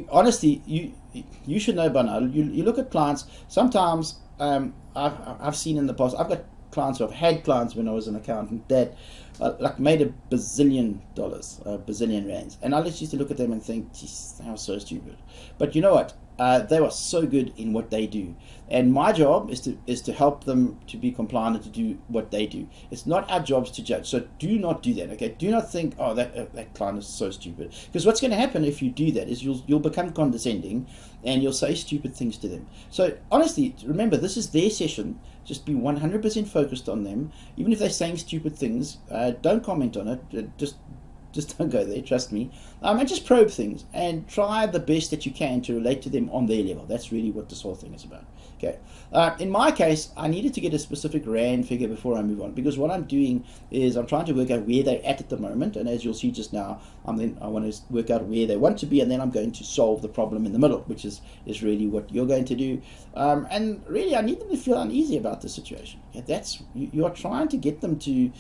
[SPEAKER 1] Honestly, you should know by now. You look at clients. Sometimes I've seen in the past. I've got clients, or I've had clients when I was an accountant that like made $1 bazillion, $1 bazillion rands, and I just used to look at them and think, geez, they are so stupid. But you know what? They are so good in what they do, and my job is to help them to be compliant and to do what they do. It's not our jobs to judge. So do not do that. Okay, do not think, oh, that client is so stupid, because what's going to happen if you do that is you'll become condescending, and you'll say stupid things to them. So honestly, remember, this is their session. Just be 100% focused on them. Even if they're saying stupid things, don't comment on it. Just don't go there, trust me. And just probe things and try the best that you can to relate to them on their level. That's really what this whole thing is about. Okay. In my case, I needed to get a specific rand figure before I move on, because what I'm doing is I'm trying to work out where they're at the moment, and as you'll see just now, I want to work out where they want to be, and then I'm going to solve the problem in the middle, which is really what you're going to do. And really, I need them to feel uneasy about the situation. Okay? You are trying to get them to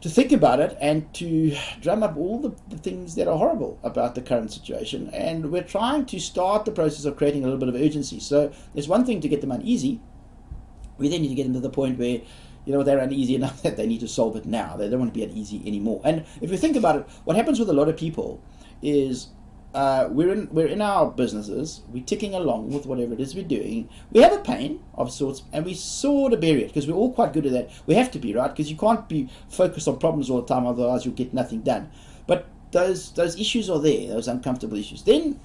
[SPEAKER 1] think about it and to drum up all the things that are horrible about the current situation. And we're trying to start the process of creating a little bit of urgency. So there's one thing to get them uneasy. We then need to get them to the point where, they're uneasy enough that they need to solve it now. They don't want to be uneasy anymore. And if you think about it, what happens with a lot of people is we're in our businesses, we're ticking along with whatever it is we're doing. We have a pain of sorts, and we sort of bury it, because we're all quite good at that. We have to be, right? Because you can't be focused on problems all the time, otherwise you'll get nothing done. But those issues are there, those uncomfortable issues. Then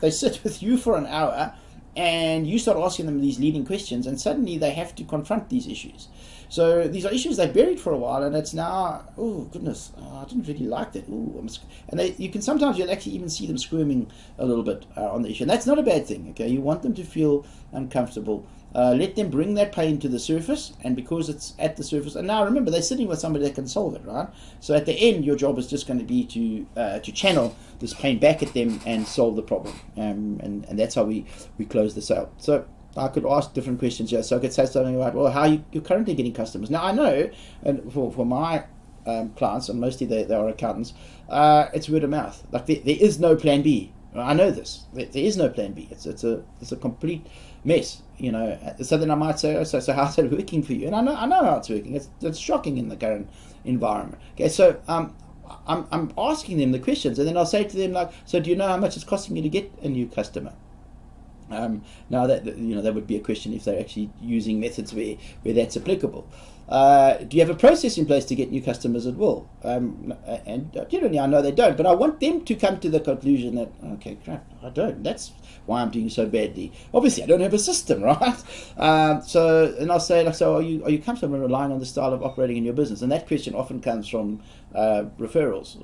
[SPEAKER 1] they sit with you for an hour, and you start asking them these leading questions, and suddenly they have to confront these issues. So these are issues they buried for a while, and it's now, oh goodness, I didn't really like that. You can sometimes, you'll actually even see them squirming a little bit on the issue, and that's not a bad thing. Okay, you want them to feel uncomfortable. Let them bring that pain to the surface, and because it's at the surface, and now remember, they're sitting with somebody that can solve it, right? So at the end, your job is just going to be to channel this pain back at them and solve the problem, and that's how we close the sale. So I could ask different questions here. So I could say something about, well, how you're currently getting customers. Now I know, and for my clients, and mostly they are accountants, it's word of mouth. Like there is no plan B. I know this. There is no plan B. It's a complete mess, So then I might say, so how's it working for you? And I know how it's working. It's shocking in the current environment. Okay, so I'm asking them the questions, and then I'll say to them, like, so do you know how much it's costing you to get a new customer? Now that would be a question if they're actually using methods where that's applicable. Do you have a process in place to get new customers at will? And generally I know they don't, but I want them to come to the conclusion that, okay, crap, I don't. That's why I'm doing so badly. Obviously I don't have a system, right? And I'll say, like, so are you comfortable relying on the style of operating in your business? And that question often comes from referrals.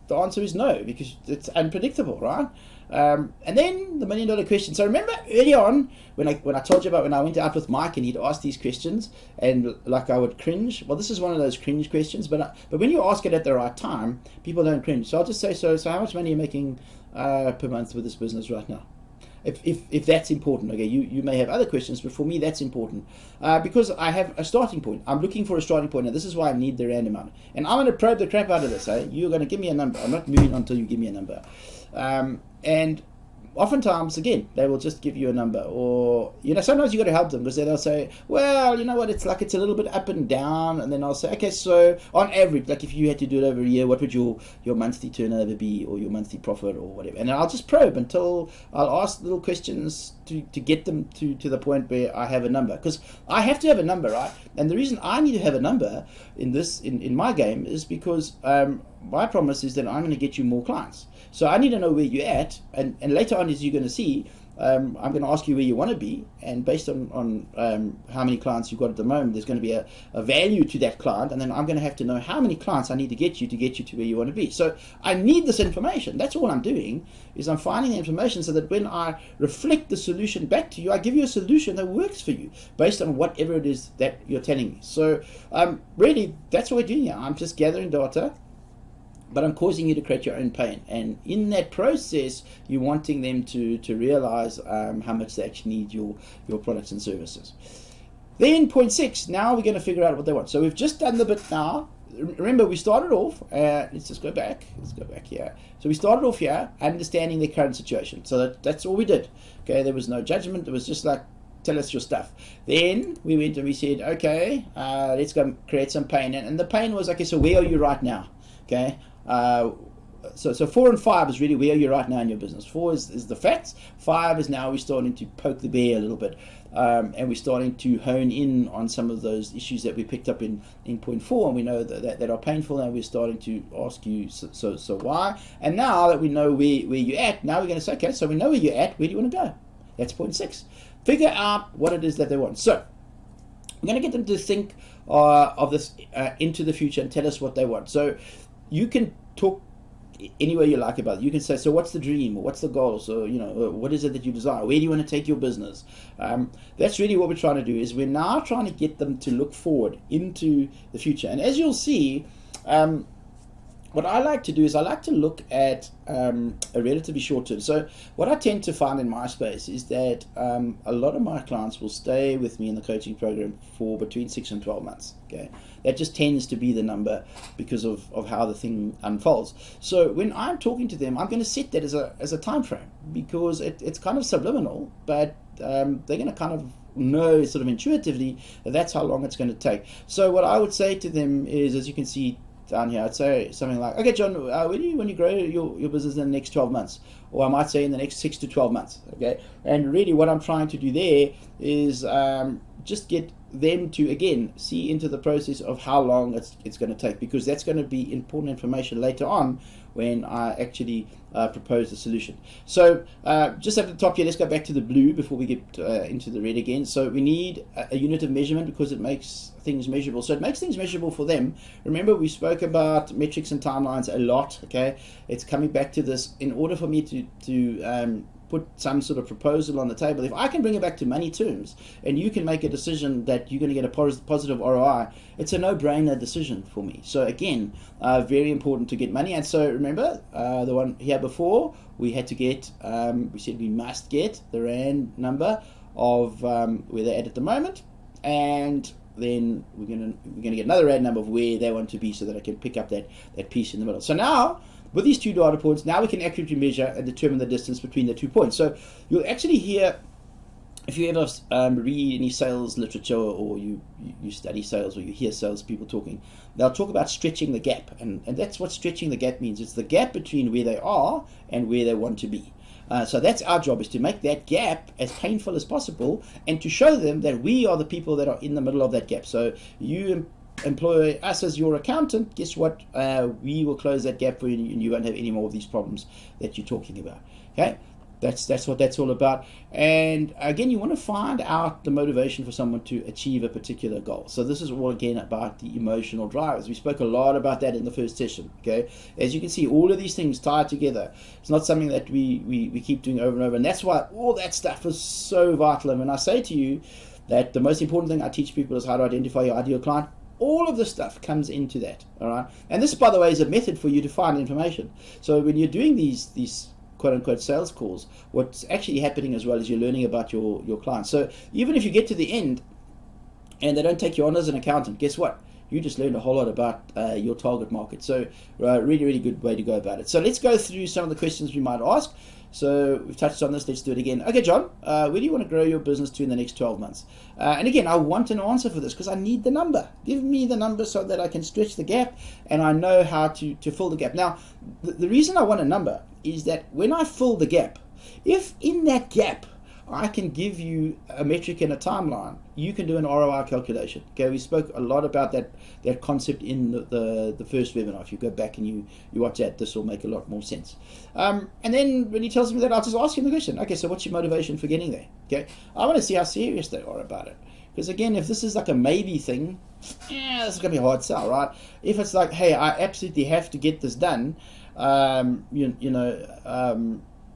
[SPEAKER 1] The answer is no, because it's unpredictable, right? And then the $1 million question. So remember early on when I told you about when I went out with Mike and he'd ask these questions and like I would cringe. Well, this is one of those cringe questions, but when you ask it at the right time, people don't cringe. So I'll just say, so how much money are you making per month with this business right now? If that's important, okay, you may have other questions, but for me that's important because I have a starting point. I'm looking for a starting point, and this is why I need the rand amount. And I'm going to probe the crap out of this. You're going to give me a number. I'm not moving until you give me a number. And oftentimes, again, they will just give you a number, or sometimes you got to help them because they'll say, well, you know what, it's a little bit up and down, and then I'll say, okay, so on average, like if you had to do it over a year, what would your monthly turnover be, or your monthly profit, or whatever? And I'll just probe until I'll ask little questions to get them to the point where I have a number, because I have to have a number, right? And the reason I need to have a number in my game is because my promise is that I'm going to get you more clients. So I need to know where you're at, and later on, as you're going to see, I'm going to ask you where you want to be, and based on how many clients you've got at the moment, there's going to be a value to that client, and then I'm going to have to know how many clients I need to get you to where you want to be. So I need this information. That's all I'm doing, is I'm finding the information so that when I reflect the solution back to you, I give you a solution that works for you based on whatever it is that you're telling me. So really, that's what we're doing here. I'm just gathering data, but I'm causing you to create your own pain. And in that process, you're wanting them to realize how much they actually need your products and services. Then point 6, now we're going to figure out what they want. So we've just done the bit now. Remember, we started off, let's just go back. Let's go back here. So we started off here, understanding their current situation. So that's all we did. Okay, there was no judgment. It was just like, tell us your stuff. Then we went and we said, okay, let's go create some pain. And the pain was, okay, so where are you right now? Okay. So 4 and 5 is really where you're right now in your business. 4 is the facts. 5 is now we're starting to poke the bear a little bit, and we're starting to hone in on some of those issues that we picked up in point 4, and we know that are painful. And we're starting to ask you, so why? And now that we know where you're at, now we're going to say, okay, so we know where you're at. Where do you want to go? That's point 6. Figure out what it is that they want. So we're going to get them to think of this into the future and tell us what they want. So you can talk any way you like about it. You can say, so what's the dream, or what's the goal? So, what is it that you desire? Where do you want to take your business? That's really what we're trying to do, is we're now trying to get them to look forward into the future. And as you'll see, what I like to do is I like to look at a relatively short term. So what I tend to find in my space is that a lot of my clients will stay with me in the coaching program for between 6 and 12 months. Okay, that just tends to be the number because of how the thing unfolds. So when I'm talking to them, I'm going to set that as a time frame, because it's kind of subliminal, but they're going to kind of know sort of intuitively that that's how long it's going to take. So what I would say to them is, as you can see down here, I'd say something like, okay, John, when you grow your business in the next 12 months, or I might say in the next 6 to 12 months, okay? And really what I'm trying to do there is just get them to, again, see into the process of how long it's going to take, because that's going to be important information later on when I actually propose the solution. So just at the top here, let's go back to the blue before we get into the red again. So we need a unit of measurement, because it makes things measurable. So it makes things measurable for them. Remember, we spoke about metrics and timelines a lot, okay? It's coming back to this. In order for me to put some sort of proposal on the table, if I can bring it back to money terms and you can make a decision that you're going to get a positive ROI, it's a no-brainer decision for me. So again, very important to get money. And so remember, the one here before, we had to get, we said we must get the RAND number of where they're at the moment, and then we're gonna get another RAND number of where they want to be, so that I can pick up that piece in the middle. So now, with these 2 data points, now we can accurately measure and determine the distance between the 2 points. So you'll actually hear, if you ever read any sales literature, or you study sales, or you hear sales people talking, they'll talk about stretching the gap. And that's what stretching the gap means. It's the gap between where they are and where they want to be. So that's our job, is to make that gap as painful as possible, and to show them that we are the people that are in the middle of that gap. So you employ us as your accountant, guess what? We will close that gap for you, and you won't have any more of these problems that you're talking about. Okay, that's what that's all about. And again, you want to find out the motivation for someone to achieve a particular goal. So this is all again about the emotional drivers. We spoke a lot about that in the first session. Okay, as you can see, all of these things tie together. It's not something that we keep doing over and over, and that's why all that stuff is so vital. And when I say to you that the most important thing I teach people is how to identify your ideal client, all of this stuff comes into that, all right? And this, by the way, is a method for you to find information. So when you're doing these quote-unquote sales calls, what's actually happening as well is you're learning about your clients. So even if you get to the end and they don't take you on as an accountant, guess what? You just learned a whole lot about your target market. So really, really good way to go about it. So let's go through some of the questions we might ask. So we've touched on this. Let's do it again. Okay, John, where do you want to grow your business to in the next 12 months? And again, I want an answer for this, because I need the number. Give me the number so that I can stretch the gap, and I know how to fill the gap. Now, the reason I want a number is that when I fill the gap, if in that gap I can give you a metric and a timeline, you can do an ROI calculation. Okay, we spoke a lot about that concept in the first webinar. If you go back and you watch that, this will make a lot more sense. And then when he tells me that, I'll just ask him the question. Okay, so what's your motivation for getting there? Okay, I want to see how serious they are about it. Because again, if this is like a maybe thing, this is going to be a hard sell, right? If it's like, hey, I absolutely have to get this done,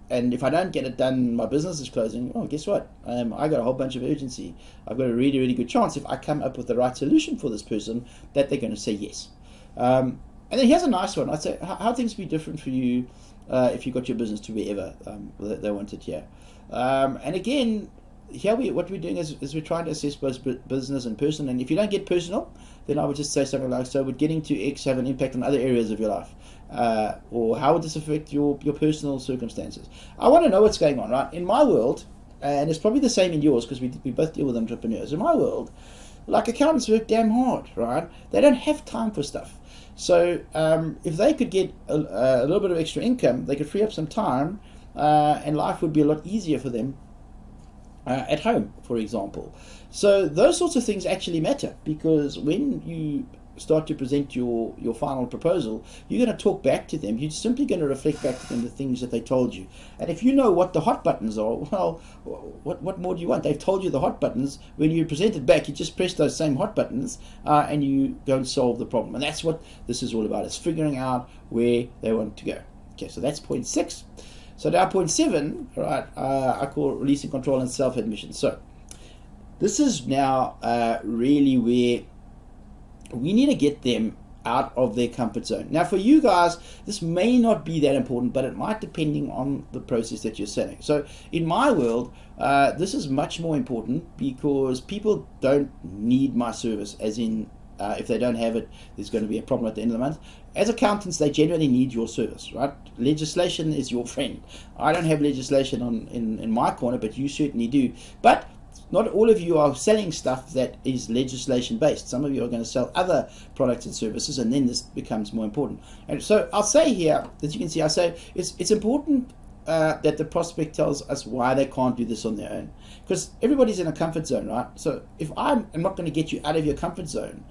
[SPEAKER 1] and if I don't get it done, my business is closing. Oh, guess what? I got a whole bunch of urgency. I've got a really, really good chance, if I come up with the right solution for this person, that they're going to say yes. And then here's a nice one. I'd say, how things be different for you if you got your business to wherever they want it here. And again, here what we're doing is we're trying to assess both business and personal. And if you don't get personal, then I would just say something like, so would getting to X have an impact on other areas of your life? Or how would this affect your personal circumstances? I want to know what's going on, right? In my world, and it's probably the same in yours because we both deal with entrepreneurs. In my world, like accountants work damn hard, right? They don't have time for stuff. So if they could get a little bit of extra income, they could free up some time, and life would be a lot easier for them at home, for example. So those sorts of things actually matter, because when you start to present your final proposal, you're going to talk back to them. You're simply going to reflect back to them the things that they told you. And if you know what the hot buttons are, well, what more do you want? They've told you the hot buttons. When you present it back, you just press those same hot buttons, and you go and solve the problem. And that's what this is all about. It's figuring out where they want to go. Okay, so that's point 6. So now point 7, right, I call releasing control and self-admission. So this is now really where we need to get them out of their comfort zone. Now for you guys, this may not be that important, but it might, depending on the process that you're selling. So in my world, this is much more important, because people don't need my service, as in if they don't have it, there's going to be a problem at the end of the month. As accountants, they generally need your service, right? Legislation is your friend. I don't have legislation in my corner, but you certainly do. But not all of you are selling stuff that is legislation based. Some of you are going to sell other products and services, and then this becomes more important. And so I'll say here, as you can see, I say it's important that the prospect tells us why they can't do this on their own, because everybody's in a comfort zone, right? So if I'm not going to get you out of your comfort zone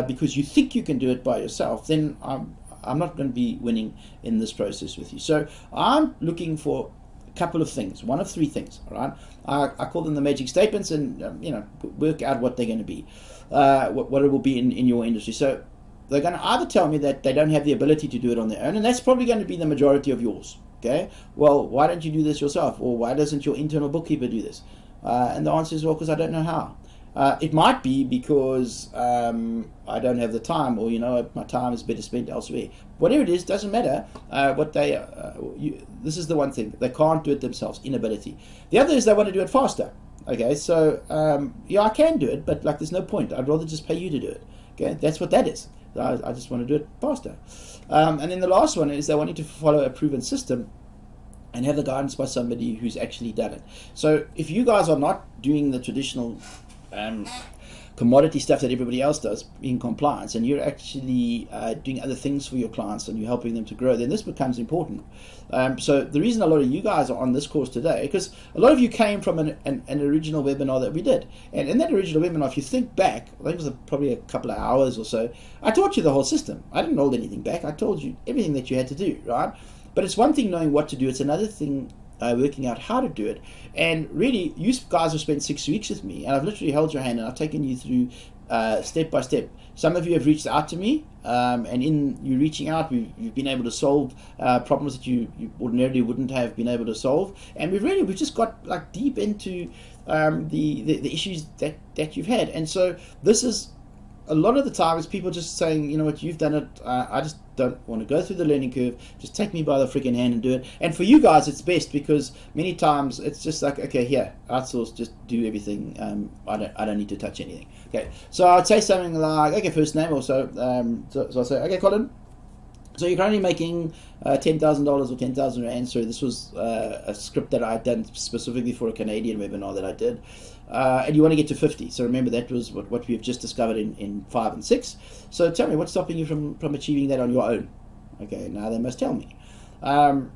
[SPEAKER 1] because you think you can do it by yourself, then I'm not going to be winning in this process with you. So I'm looking for couple of things, one of 3 things, all right? I call them the magic statements, and work out what they're going to be, what it will be in your industry. So they're going to either tell me that they don't have the ability to do it on their own, and that's probably going to be the majority of yours. Okay, well, why don't you do this yourself, or why doesn't your internal bookkeeper do this? And the answer is, well, because I don't know how. It might be because I don't have the time, or my time is better spent elsewhere. Whatever it is, doesn't matter. This is the one thing: they can't do it themselves. Inability. The other is they want to do it faster. Okay, so I can do it, but there's no point. I'd rather just pay you to do it. Okay, that's what that is. I just want to do it faster. And then the last one is they want you to follow a proven system and have the guidance by somebody who's actually done it. So if you guys are not doing the traditional commodity stuff that everybody else does in compliance, and you're actually doing other things for your clients and you're helping them to grow, then this becomes important. So the reason a lot of you guys are on this course today, because a lot of you came from an original webinar that we did, and in that original webinar, if you think back, I think it was probably a couple of hours or so, I taught you the whole system. I didn't hold anything back. I told you everything that you had to do, right? But it's one thing knowing what to do, it's another thing working out how to do it. And really, you guys have spent 6 weeks with me, and I've literally held your hand and I've taken you through step by step. Some of you have reached out to me, and in you reaching out, you've been able to solve problems that you ordinarily wouldn't have been able to solve. And we've just got deep into the issues that you've had. And so this is a lot of the time is people just saying, you know what, you've done it, I just don't want to go through the learning curve, just take me by the freaking hand and do it. And for you guys, it's best, because many times it's just okay, here, outsource, just do everything, I don't need to touch anything. Okay, so I'd say something like, okay, first name also, so I'll say, okay, Colin, so you're currently making $10,000 or 10,000 Rand. So this was a script that I had done specifically for a Canadian webinar that I did. And you want to get to 50. So remember, that was what we've just discovered in 5 and 6. So tell me, what's stopping you from achieving that on your own? Okay, now they must tell me. And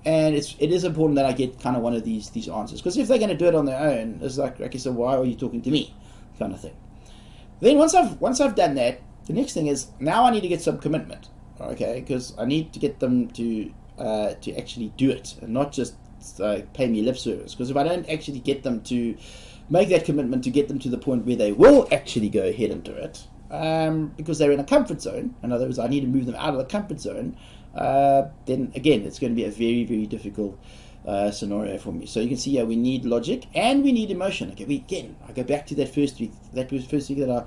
[SPEAKER 1] it is important that I get kind of one of these answers, because if they're going to do it on their own, it's like, okay, so why are you talking to me, kind of thing. Then once I've done that, the next thing is, now I need to get some commitment. Okay, because I need to get them to actually do it, and not just pay me lip service. Because if I don't actually get them to make that commitment, to get them to the point where they will actually go ahead and do it, because they're in a comfort zone, in other words, I need to move them out of the comfort zone, then again, it's going to be a very, very difficult scenario for me. So you can see here, we need logic and we need emotion. Okay, I go back to that first week that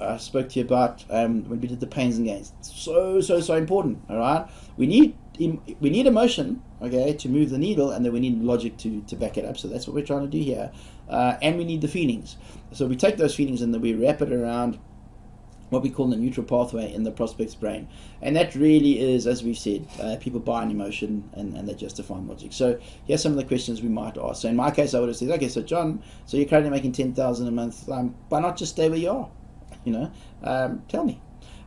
[SPEAKER 1] I spoke to you about when we did the pains and gains. So important. All right, we need emotion, okay, to move the needle, and then we need logic to back it up. So that's what we're trying to do here, and we need the feelings. So we take those feelings and then we wrap it around what we call the neutral pathway in the prospect's brain. And that really is, as we've said, people buy an emotion and they justify logic. So here's some of the questions we might ask. So in my case, I would have said, okay, so John, so you're currently making 10,000 a month. Why not just stay where you are? Tell me.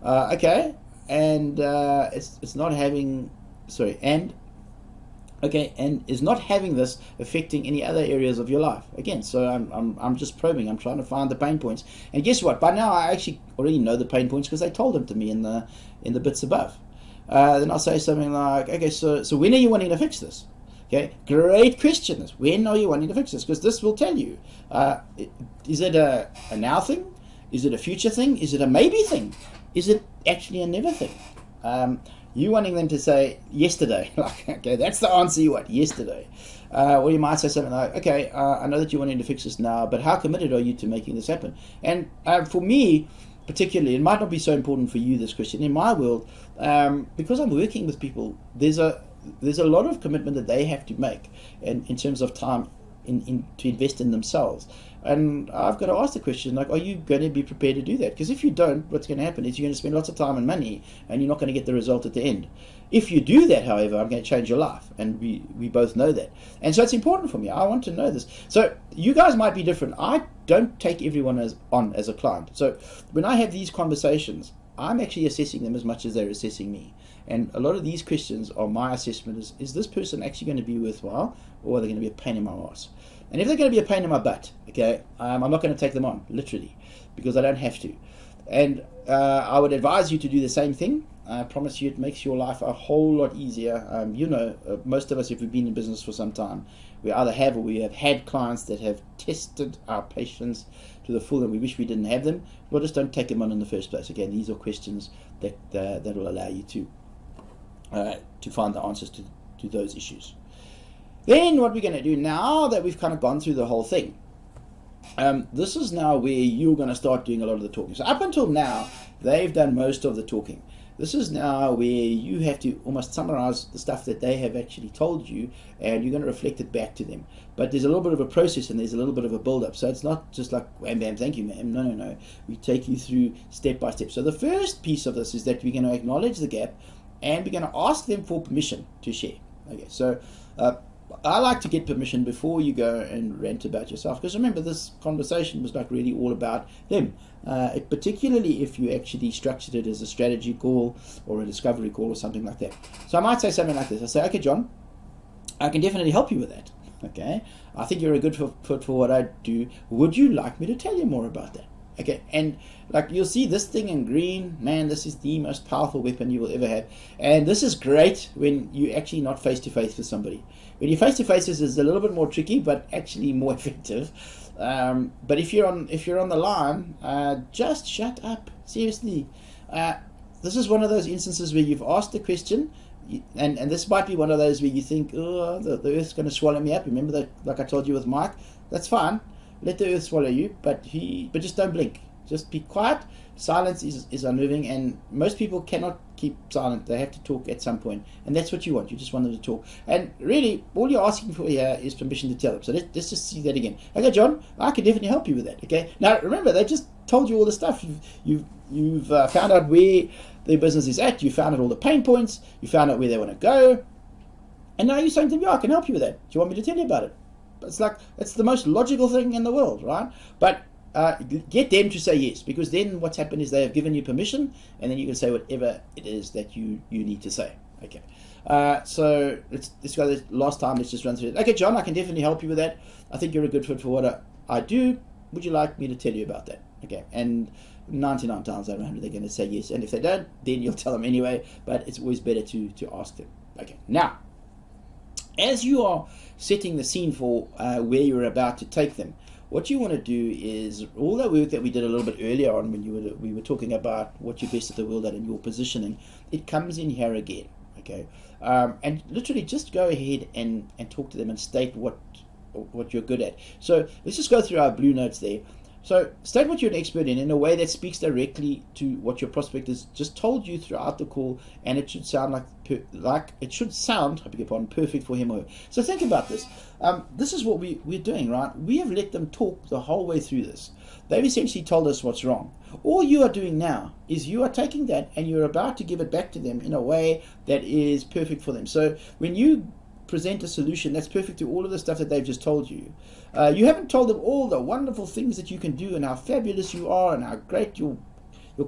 [SPEAKER 1] Okay, and it's not having, and is not having this affecting any other areas of your life. Again, so I'm just probing. I'm trying to find the pain points. And guess what? By now, I actually already know the pain points because they told them to me in the bits above. Then I'll say something like, okay, so when are you wanting to fix this? Okay, great question. When are you wanting to fix this? Because this will tell you. Is it a now thing? Is it a future thing? Is it a maybe thing? Is it actually a never thing? You wanting them to say yesterday, like, okay, that's the answer you want, yesterday. Or you might say something like, okay, I know that you're wanting to fix this now, but how committed are you to making this happen? And for me, particularly, it might not be so important for you, this question. In my world, because I'm working with people, there's a lot of commitment that they have to make in terms of time to invest in themselves. And I've got to ask the question, like, are you going to be prepared to do that? Because if you don't, what's going to happen is you're going to spend lots of time and money and you're not going to get the result at the end. If you do that, however, I'm going to change your life. And we both know that. And so it's important for me. I want to know this. So you guys might be different. I don't take everyone as a client. So when I have these conversations, I'm actually assessing them as much as they're assessing me. And a lot of these questions are my assessment is this person actually going to be worthwhile, or are they going to be a pain in my ass? And if they're going to be a pain in my butt, okay, I'm not going to take them on, literally, because I don't have to. And I would advise you to do the same thing. I promise you it makes your life a whole lot easier. Most of us, if we've been in business for some time, we either have or we have had clients that have tested our patience to the full and we wish we didn't have them. Well, just don't take them on in the first place. Again, these are questions that will allow you to find the answers to those issues. Then what we're going to do now that we've kind of gone through the whole thing, this is now where you're going to start doing a lot of the talking. So up until now, they've done most of the talking. This is now where you have to almost summarize the stuff that they have actually told you, and you're going to reflect it back to them. But there's a little bit of a process and there's a little bit of a build-up. So it's not just like, wham, bam, thank you, ma'am. No. We take you through step by step. So the first piece of this is that we're going to acknowledge the gap and we're going to ask them for permission to share. Okay, so I like to get permission before you go and rant about yourself, because remember, this conversation was not really all about them. Particularly if you actually structured it as a strategy call or a discovery call or something like that. So I might say something like this. I say, okay, John, I can definitely help you with that. Okay, I think you're a good fit for what I do. Would you like me to tell you more about that? Okay, and like you'll see this thing in green, man, this is the most powerful weapon you will ever have. And this is great when you're actually not face-to-face with somebody. When you're face-to-face, it's a little bit more tricky, but actually more effective. But if you're on the line, just shut up. Seriously. This is one of those instances where you've asked the question, and this might be one of those where you think, oh, the earth's going to swallow me up. Remember that, like I told you with Mike? That's fine. Let the earth swallow you, but just don't blink. Just be quiet. Silence is unnerving, and most people cannot keep silent. They have to talk at some point, and that's what you want. You just want them to talk. And really, all you're asking for here is permission to tell them. So let's just see that again. Okay, John, I can definitely help you with that. Okay. Now remember, they just told you all the stuff. You've found out where their business is at. You found out all the pain points. You found out where they want to go, and now you're saying to them, "Yeah, I can help you with that. Do you want me to tell you about it?" It's the most logical thing in the world, right? But get them to say yes, because then what's happened is they have given you permission, and then you can say whatever it is that you need to say. Okay. So let's go this last time. Let's just run through it. Okay, John, I can definitely help you with that. I think you're a good fit for what I do. Would you like me to tell you about that? Okay. And 99 times out of 100 they're going to say yes, and if they don't, then you'll tell them anyway. But it's always better to ask them. Okay. Now, as you are setting the scene for where you're about to take them, what you want to do is all that work that we did a little bit earlier on when we were talking about what you're best at the world at and your positioning, it comes in here again. Okay, and literally just go ahead and talk to them and state what you're good at. So let's just go through our blue notes there. So state what you're an expert in a way that speaks directly to what your prospect has just told you throughout the call, and it should sound like it should sound, I beg your pardon, perfect for him or her. So think about this. This is what we're doing, right? We have let them talk the whole way through this. They've essentially told us what's wrong. All you are doing now is you are taking that and you're about to give it back to them in a way that is perfect for them. So when you present a solution that's perfect to all of the stuff that they've just told you, you haven't told them all the wonderful things that you can do and how fabulous you are and how great your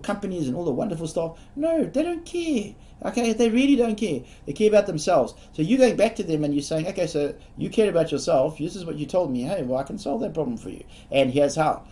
[SPEAKER 1] company is and all the wonderful stuff. No, they don't care. Okay, they really don't care. They care about themselves. So you're going back to them and you're saying, okay, so you care about yourself. This is what you told me. Hey, well, I can solve that problem for you. And here's how.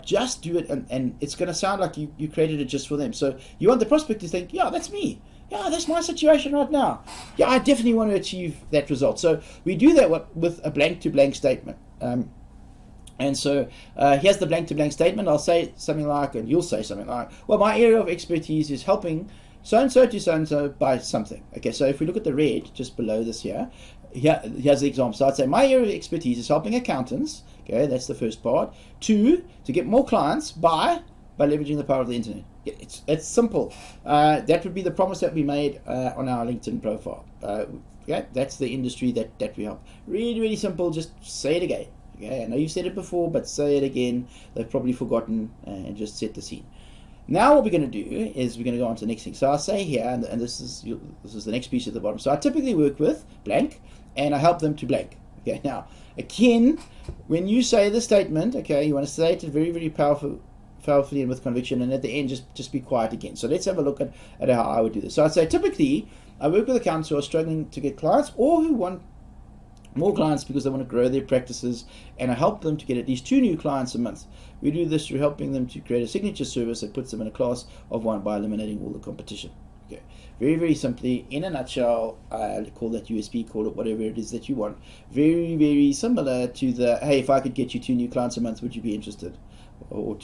[SPEAKER 1] Just do it, and it's going to sound like you created it just for them. So you want the prospect to think, yeah, that's me. Yeah, that's my situation right now. Yeah, I definitely want to achieve that result. So we do that with a blank-to-blank statement. And so here's the blank-to-blank statement. I'll say something like, and you'll say something like, well, my area of expertise is helping so-and-so to so-and-so by something. Okay, so if we look at the red just below this here's the example. So I'd say my area of expertise is helping accountants, okay, that's the first part, to get more clients by leveraging the power of the internet. It's simple. That would be the promise that we made on our LinkedIn profile. Okay, that's the industry that we help. Really, really simple. Just say it again. Okay, I know you've said it before, but say it again. They've probably forgotten, and just set the scene. Now what we're going to do is we're going to go on to the next thing. So I'll say here, and this is the next piece at the bottom. So I typically work with blank, and I help them to blank. Okay, now again, when you say the statement, okay, you want to say it very, very powerfully and with conviction, and at the end just be quiet again. So let's have a look at how I would do this. So I'd say typically I work with accountants who are struggling to get clients or who want more clients because they want to grow their practices, and I help them to get at least 2 new clients a month. We do this through helping them to create a signature service that puts them in a class of one by eliminating all the competition. Okay, very, very simply, in a nutshell, call that USP, call it whatever it is that you want. Very, very similar to the, hey, if I could get you 2 new clients a month, would you be interested? Or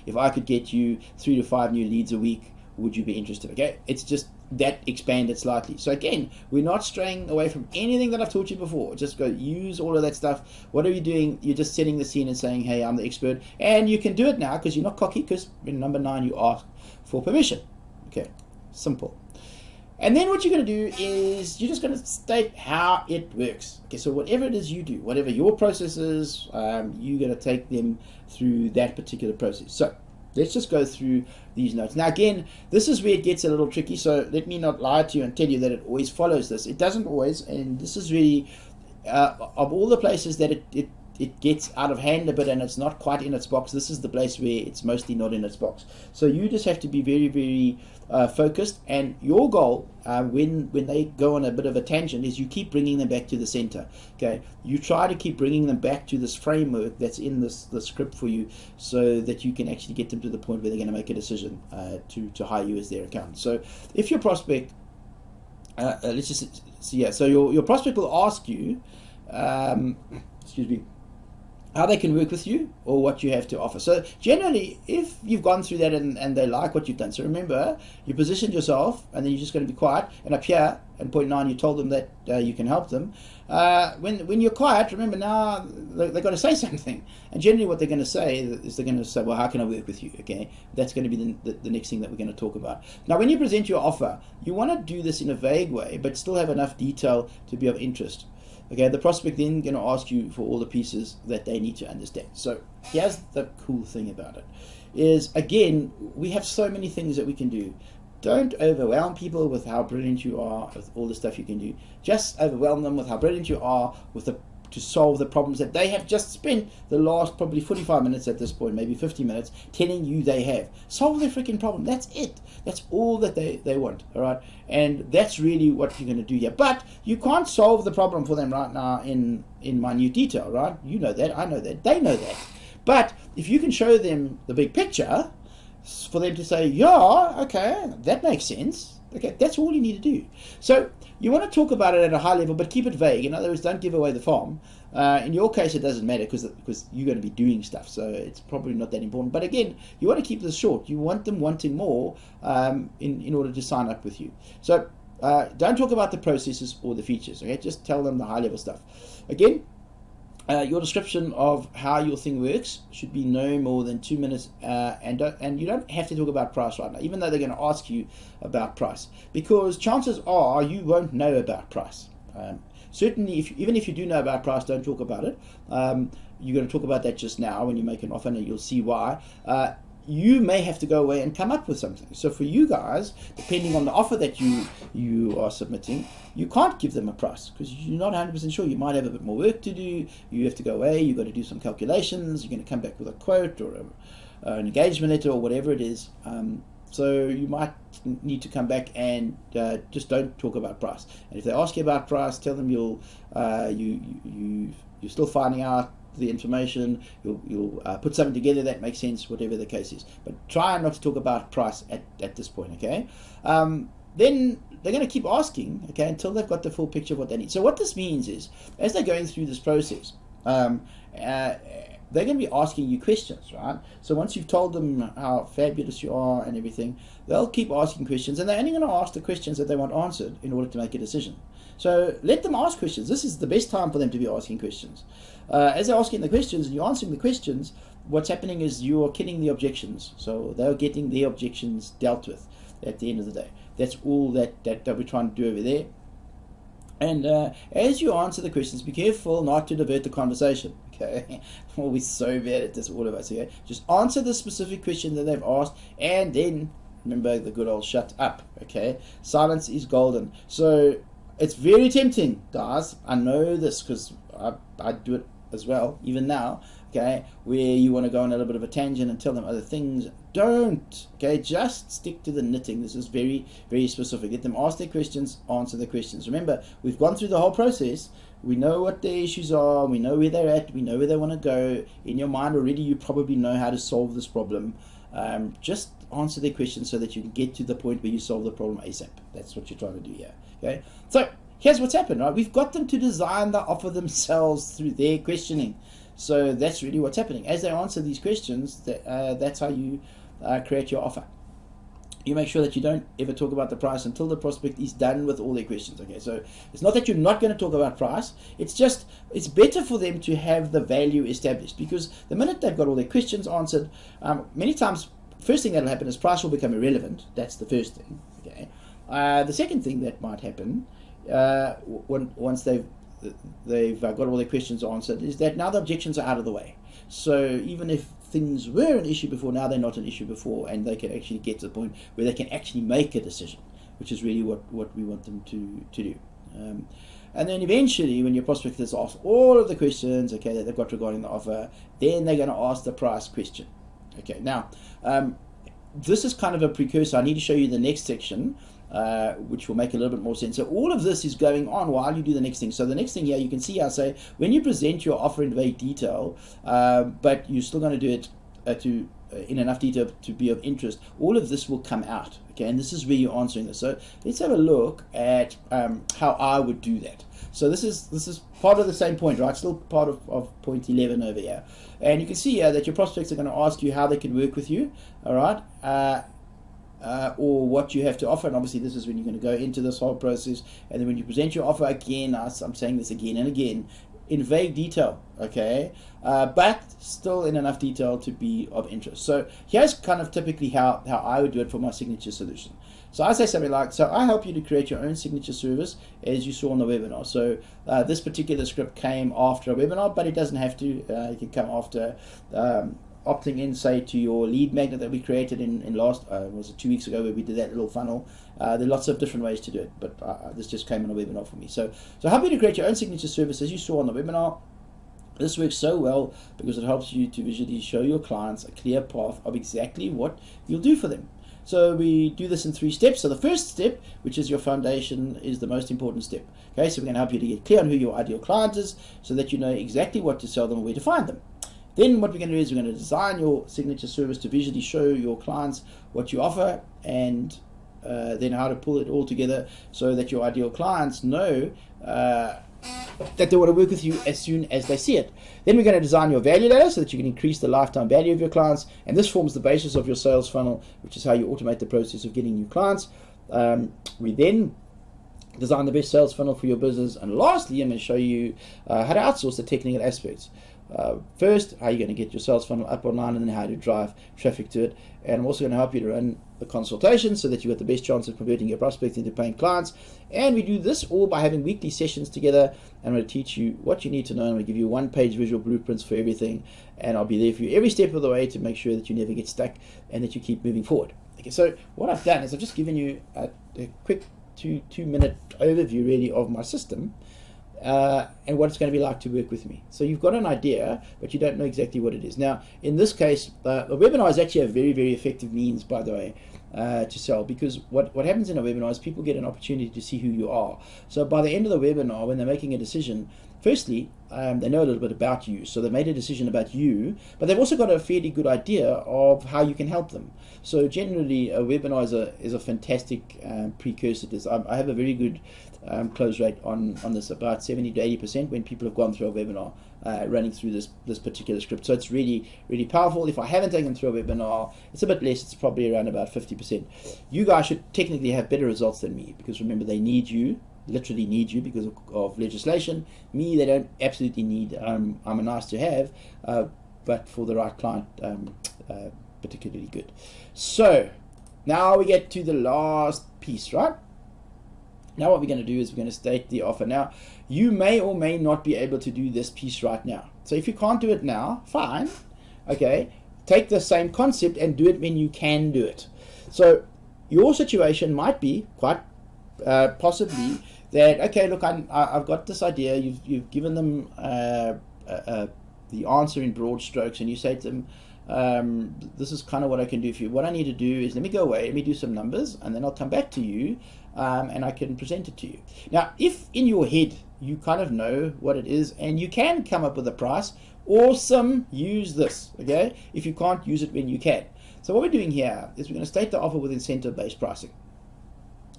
[SPEAKER 1] if I could get you 3 to 5 new leads a week, would you be interested? Okay, it's just that expanded slightly. So again, we're not straying away from anything that I've taught you before. Just go use all of that stuff. What are you doing? You're just setting the scene and saying, hey, I'm the expert. And you can do it now because you're not cocky, because in number 9 you ask for permission. Okay, simple. And then what you're going to do is you're just going to state how it works. Okay, so whatever it is you do, whatever your process is, you're going to take them through that particular process. So let's just go through these notes. Now again, this is where it gets a little tricky, so let me not lie to you and tell you that it always follows this. It doesn't always, and this is really, of all the places that it gets out of hand a bit and it's not quite in its box, this is the place where it's mostly not in its box. So you just have to be very, very focused, and your goal when they go on a bit of a tangent is you keep bringing them back to the center. Okay, you try to keep bringing them back to this framework that's in the script for you, so that you can actually get them to the point where they're going to make a decision to hire you as their accountant. So if your prospect, let's just see, yeah, so your prospect will ask you, excuse me, how they can work with you or what you have to offer. So generally, if you've gone through that and they like what you've done, so remember, you positioned yourself and then you're just going to be quiet, and up here in point 9 you told them that you can help them. When you're quiet, remember now they've got to say something, and generally what they're going to say is they're going to say, well, how can I work with you? Okay, that's going to be the next thing that we're going to talk about. Now when you present your offer, you want to do this in a vague way but still have enough detail to be of interest. Okay, the prospect then going to ask you for all the pieces that they need to understand. So here's the cool thing about it, is again, we have so many things that we can do. Don't overwhelm people with how brilliant you are with all the stuff you can do. Just overwhelm them with how brilliant you are to solve the problems that they have just spent the last probably 45 minutes at this point, maybe 50 minutes, telling you they have. Solve their freaking problem. That's it. That's all that they want, all right? And that's really what you're going to do here. But you can't solve the problem for them right now in minute detail, right? You know that. I know that. They know that. But if you can show them the big picture, for them to say, yeah, okay, that makes sense. Okay, that's all you need to do. So you want to talk about it at a high level, but keep it vague. In other words, don't give away the farm. In your case, it doesn't matter because you're going to be doing stuff, so it's probably not that important. But again, you want to keep this short. You want them wanting more in order to sign up with you. So don't talk about the processes or the features. Okay, just tell them the high level stuff. Again, Your description of how your thing works should be no more than 2 minutes, and you don't have to talk about price right now, even though they're going to ask you about price, because chances are you won't know about price. Certainly, even if you do know about price, don't talk about it. You're going to talk about that just now when you make an offer, and you'll see why. You may have to go away and come up with something. So for you guys, depending on the offer that you are submitting, you can't give them a price because you're not 100% sure. You might have a bit more work to do. You have to go away. You've got to do some calculations. You're going to come back with a quote or an engagement letter or whatever it is. So you might need to come back and just don't talk about price. And if they ask you about price, tell them you're still finding out the information. You'll put something together that makes sense, whatever the case is. But try not to talk about price at this point, okay? Then they're going to keep asking, okay, until they've got the full picture of what they need. So what this means is, as they're going through this process, they're going to be asking you questions, right? So once you've told them how fabulous you are and everything, they'll keep asking questions, and they're only going to ask the questions that they want answered in order to make a decision. So let them ask questions. This is the best time for them to be asking questions. As they're asking the questions and you're answering the questions, what's happening is you're killing the objections. So they're getting their objections dealt with at the end of the day. That's all that we're trying to do over there. And as you answer the questions, be careful not to divert the conversation. Okay, we're so bad at this, all of us. Okay, just answer the specific question that they've asked, and then remember the good old shut up. Okay, silence is golden. So it's very tempting, guys. I know this because I do it as well, even now. Okay, where you want to go on a little bit of a tangent and tell them other things. Don't. Okay, just stick to the knitting. This is very, very specific. Let them ask their questions, answer the questions. Remember, we've gone through the whole process. We know what their issues are. We know where they're at. We know where they want to go. In your mind already, you probably know how to solve this problem. Just answer their questions so that you can get to the point where you solve the problem ASAP. That's what you're trying to do here. Okay, so here's what's happened, right? We've got them to design the offer themselves through their questioning. So that's really what's happening. As they answer these questions, that's how you create your offer. You make sure that you don't ever talk about the price until the prospect is done with all their questions. Okay, so it's not that you're not going to talk about price. It's just, it's better for them to have the value established, because the minute they've got all their questions answered, many times, first thing that'll happen is price will become irrelevant. That's the first thing. Okay. The second thing that might happen once they've got all their questions answered is that now the objections are out of the way. So even if things were an issue before, now they're not an issue before, and they can actually get to the point where they can actually make a decision, which is really what we want them to do. And then eventually, when your prospect has asked all of the questions, okay, that they've got regarding the offer, then they're going to ask the price question. Okay, now this is kind of a precursor. I need to show you the next section, which will make a little bit more sense. So all of this is going on while you do the next thing. So the next thing here, you can see I say, when you present your offer in vague detail, but you're still going to do it in enough detail to be of interest, all of this will come out. Okay, and this is where you're answering this. So let's have a look at how I would do that. So this is part of the same point, right? Still part of point 11 over here. And you can see here that your prospects are going to ask you how they can work with you, all right? Or what you have to offer, and obviously this is when you're going to go into this whole process. And then when you present your offer again, I'm saying this again and again, in vague detail, okay, but still in enough detail to be of interest. So here's kind of typically how I would do it for my signature solution. So I say something like, so I help you to create your own signature service, as you saw on the webinar. So this particular script came after a webinar, but it doesn't have to. It can come after opting in, say, to your lead magnet that we created in last, was it 2 weeks ago, where we did that little funnel. There are lots of different ways to do it, but this just came on a webinar for me. So help you to create your own signature service, as you saw on the webinar. This works so well because it helps you to visually show your clients a clear path of exactly what you'll do for them. So we do this in 3 steps. So the first step, which is your foundation, is the most important step. Okay, so we're going to help you to get clear on who your ideal client is, so that you know exactly what to sell them and where to find them. Then what we're going to do is we're going to design your signature service to visually show your clients what you offer, and then how to pull it all together so that your ideal clients know that they want to work with you as soon as they see it. Then we're going to design your value ladder so that you can increase the lifetime value of your clients, and this forms the basis of your sales funnel, which is how you automate the process of getting new clients. We then design the best sales funnel for your business. And lastly, I'm going to show you how to outsource the technical aspects. First, how you're going to get your sales funnel up online, and then how to drive traffic to it. And I'm also going to help you to run the consultation so that you get the best chance of converting your prospects into paying clients. And we do this all by having weekly sessions together. And I'm going to teach you what you need to know. I'm going to give you one-page visual blueprints for everything. And I'll be there for you every step of the way to make sure that you never get stuck and that you keep moving forward. Okay, so what I've done is I've just given you a quick two-minute overview really of my system and what it's going to be like to work with me. So you've got an idea, but you don't know exactly what it is. Now, in this case, a webinar is actually a very, very effective means, by the way, to sell, because what happens in a webinar is people get an opportunity to see who you are. So by the end of the webinar, when they're making a decision, firstly, they know a little bit about you, so they've made a decision about you, but they've also got a fairly good idea of how you can help them. So generally, a webinar is a fantastic precursor to this. I have a very good close rate on this, about 70 to 80% when people have gone through a webinar running through this particular script. So it's really, really powerful. If I haven't taken through a webinar, it's a bit less. It's probably around about 50%. You guys should technically have better results than me, because remember, they need you. Literally need you because of legislation. Me, they don't absolutely need. I'm a nice to have, but for the right client, particularly good. So now we get to the last piece, right? Now what we're going to do is we're going to state the offer. Now, you may or may not be able to do this piece right now. So if you can't do it now, fine. Okay, take the same concept and do it when you can do it. So your situation might be quite possibly that, okay, look, I've got this idea. You've given them the answer in broad strokes, and you say to them, this is kind of what I can do for you. What I need to do is let me go away, let me do some numbers, and then I'll come back to you, and I can present it to you. Now, if in your head you kind of know what it is and you can come up with a price, awesome, use this, okay? If you can't, use it when you can. So what we're doing here is we're going to state the offer with incentive-based pricing.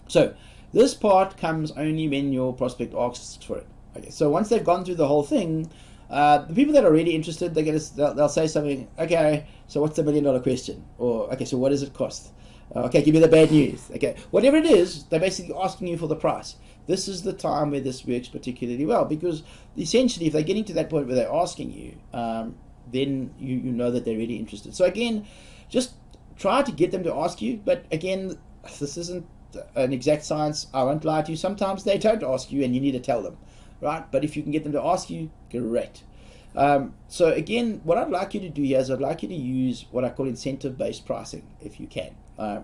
[SPEAKER 1] So this part comes only when your prospect asks for it. Okay, so once they've gone through the whole thing, the people that are really interested, they'll say something. Okay, so what's the $1 million question? Or okay, so what does it cost? Okay, give me the bad news. Okay, whatever it is, they're basically asking you for the price. This is the time where this works particularly well, because essentially, if they're getting to that point where they're asking you, then you know that they're really interested. So again, just try to get them to ask you. But again, this isn't an exact science. I won't lie to you. Sometimes they don't ask you, and you need to tell them, right? But if you can get them to ask you, great. So again, what I'd like you to do here is I'd like you to use what I call incentive-based pricing, if you can.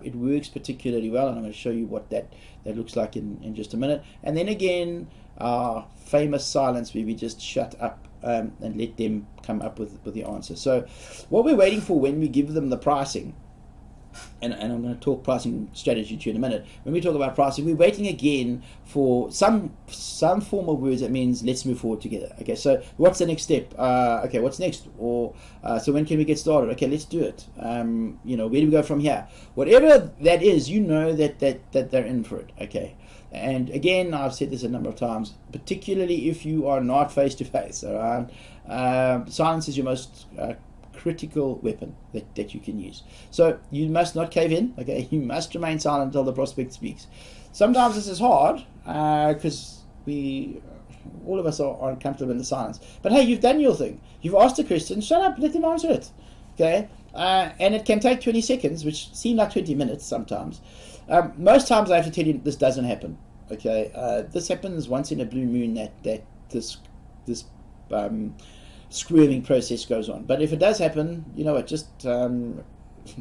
[SPEAKER 1] It works particularly well, and I'm going to show you what that looks like in just a minute. And then again, our famous silence, where we just shut up and let them come up with the answer. So what we're waiting for when we give them the pricing, and I'm going to talk pricing strategy to you in a minute. When we talk about pricing, we're waiting again for some form of words that means let's move forward together. Okay, so what's the next step? Okay, what's next? Or so when can we get started? Okay, let's do it. Where do we go from here? Whatever that is, you know that they're in for it. Okay, and again, I've said this a number of times, particularly if you are not face to face. All right, silence is your most critical weapon that you can use. So you must not cave in. Okay, you must remain silent until the prospect speaks. Sometimes this is hard because all of us are uncomfortable in the silence. But hey, you've done your thing. You've asked a question. Shut up. Let them answer it. Okay, and it can take 20 seconds, which seem like 20 minutes sometimes. Most times I have to tell you this doesn't happen. Okay, this happens once in a blue moon that this squirming process goes on. But if it does happen, you know what, just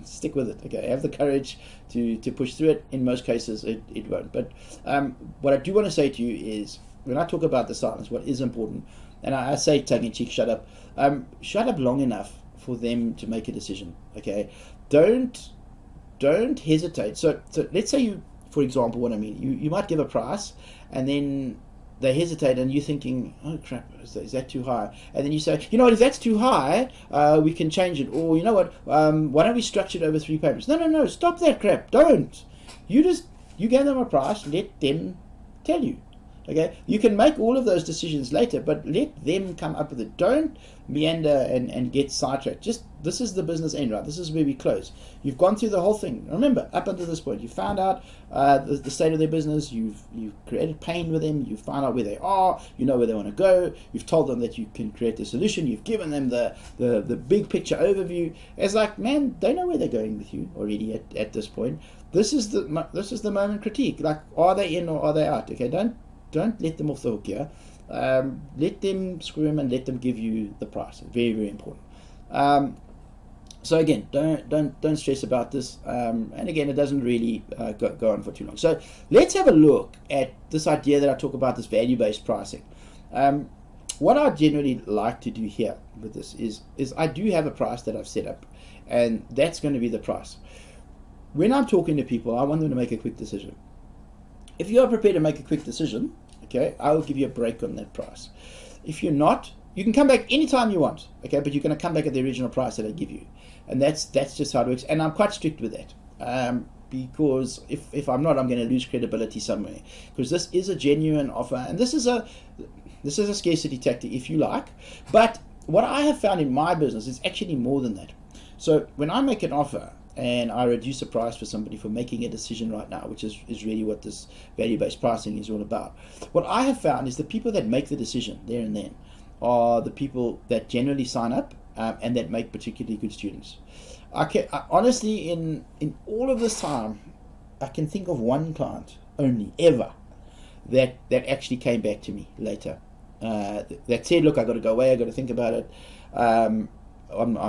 [SPEAKER 1] stick with it. Okay, have the courage to push through it. In most cases it won't. But what I do want to say to you is, when I talk about the silence, what is important, and I say tongue-in-cheek, shut up long enough for them to make a decision. Okay, don't hesitate. So let's say you, for example, what I mean, you might give a price, and then they hesitate, and you're thinking, oh crap, is that too high? And then you say, you know what, if that's too high, we can change it. Or you know what, why don't we structure it over 3 payments? No, stop that crap. Don't. You gave them a price, let them tell you. Okay, you can make all of those decisions later, but let them come up with it. Don't meander and get sidetracked. Just, this is the business end, right? This is where we close. You've gone through the whole thing. Remember, up until this point, you found out the state of their business. You've created pain with them. You found out where they are. You know where they want to go. You've told them that you can create the solution. You've given them the big picture overview. It's like, man, they know where they're going with you already at this point. This is the moment critique. Like, are they in or are they out? Okay, don't let them off the hook here. Let them scream and let them give you the price. Very, very important. So again, don't stress about this. And again, it doesn't really go on for too long. So let's have a look at this idea that I talk about, this value-based pricing. What I generally like to do here with this is I do have a price that I've set up, and that's going to be the price. When I'm talking to people, I want them to make a quick decision. If you are prepared to make a quick decision, okay, I will give you a break on that price. If you're not, you can come back anytime you want, okay, but you're going to come back at the original price that I give you. And that's just how it works. And I'm quite strict with that, because if I'm not, I'm going to lose credibility somewhere. Because this is a genuine offer, and this is a scarcity tactic, if you like. But what I have found in my business is actually more than that. So when I make an offer, and I reduce the price for somebody for making a decision right now, which is really what this value-based pricing is all about. What I have found is the people that make the decision there and then are the people that generally sign up, and that make particularly good students. I honestly, in all of this time, I can think of one client only, ever, that actually came back to me later. That said, look, I got to go away, I got to think about it. I'm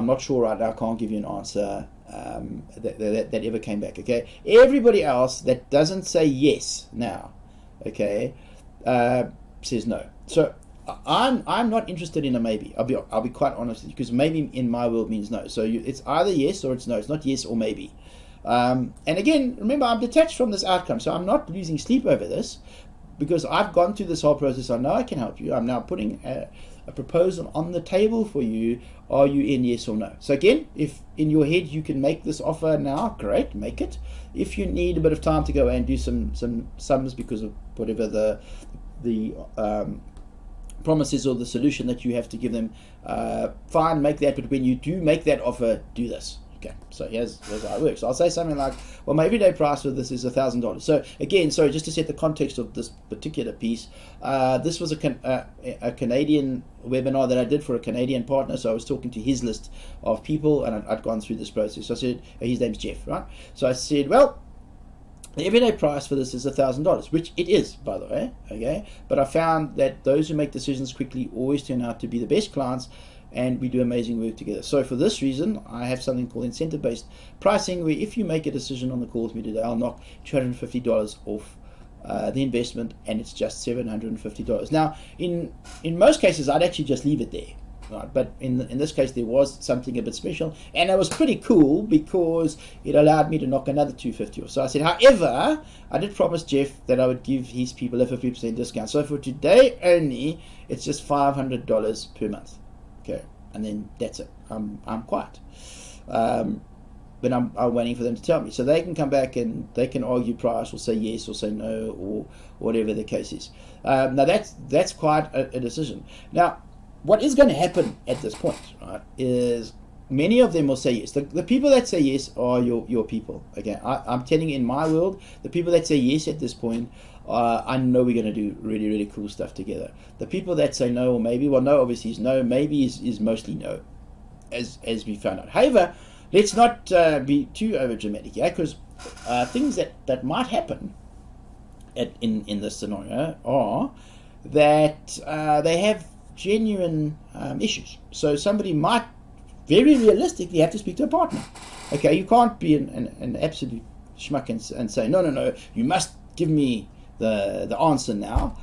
[SPEAKER 1] not sure right now, I can't give you an answer. That ever came back. Okay, everybody else that doesn't say yes now, okay, says no. So I'm not interested in a maybe. I'll be quite honest with you, because maybe in my world means no. So it's either yes or it's no. It's not yes or maybe. And again, remember, I'm detached from this outcome, so I'm not losing sleep over this, because I've gone through this whole process. I know I can help you. I'm now putting a proposal on the table for you. Are you in, yes or no? So again, if in your head you can make this offer now, great, make it. If you need a bit of time to go away and do some sums because of whatever the promises or the solution that you have to give them, fine, make that. But when you do make that offer, do this. Okay, so here's how it works. So I'll say something like, well, my everyday price for this is $1,000. So again, sorry, just to set the context of this particular piece, this was a Canadian webinar that I did for a Canadian partner. So I was talking to his list of people, and I'd gone through this process. So I said, his name's Jeff, right? So I said, well, the everyday price for this is $1,000, which it is, by the way, okay? But I found that those who make decisions quickly always turn out to be the best clients, and we do amazing work together. So for this reason, I have something called incentive-based pricing, where if you make a decision on the call with me today, I'll knock $250 off the investment, and it's just $750. Now, in most cases, I'd actually just leave it there, right? But in this case, there was something a bit special, and it was pretty cool because it allowed me to knock another $250 off. So I said, however, I did promise Jeff that I would give his people a 50% discount. So for today only, it's just $500 per month. Okay, and then that's it. I'm quiet. But I'm waiting for them to tell me. So they can come back and they can argue price, or say yes or say no, or whatever the case is. Now that's quite a decision. Now, what is going to happen at this point, right, is many of them will say yes. The people that say yes are your people. Again, I'm telling you, in my world, the people that say yes at this point, I know we're going to do really, really cool stuff together. The people that say no or maybe, well, no obviously is no, maybe is mostly no, as we found out. However, let's not be too over dramatic here, because things that might happen in this scenario are that they have genuine issues. So somebody might very realistically have to speak to a partner. Okay, you can't be an absolute schmuck and say, no, you must give me the answer now.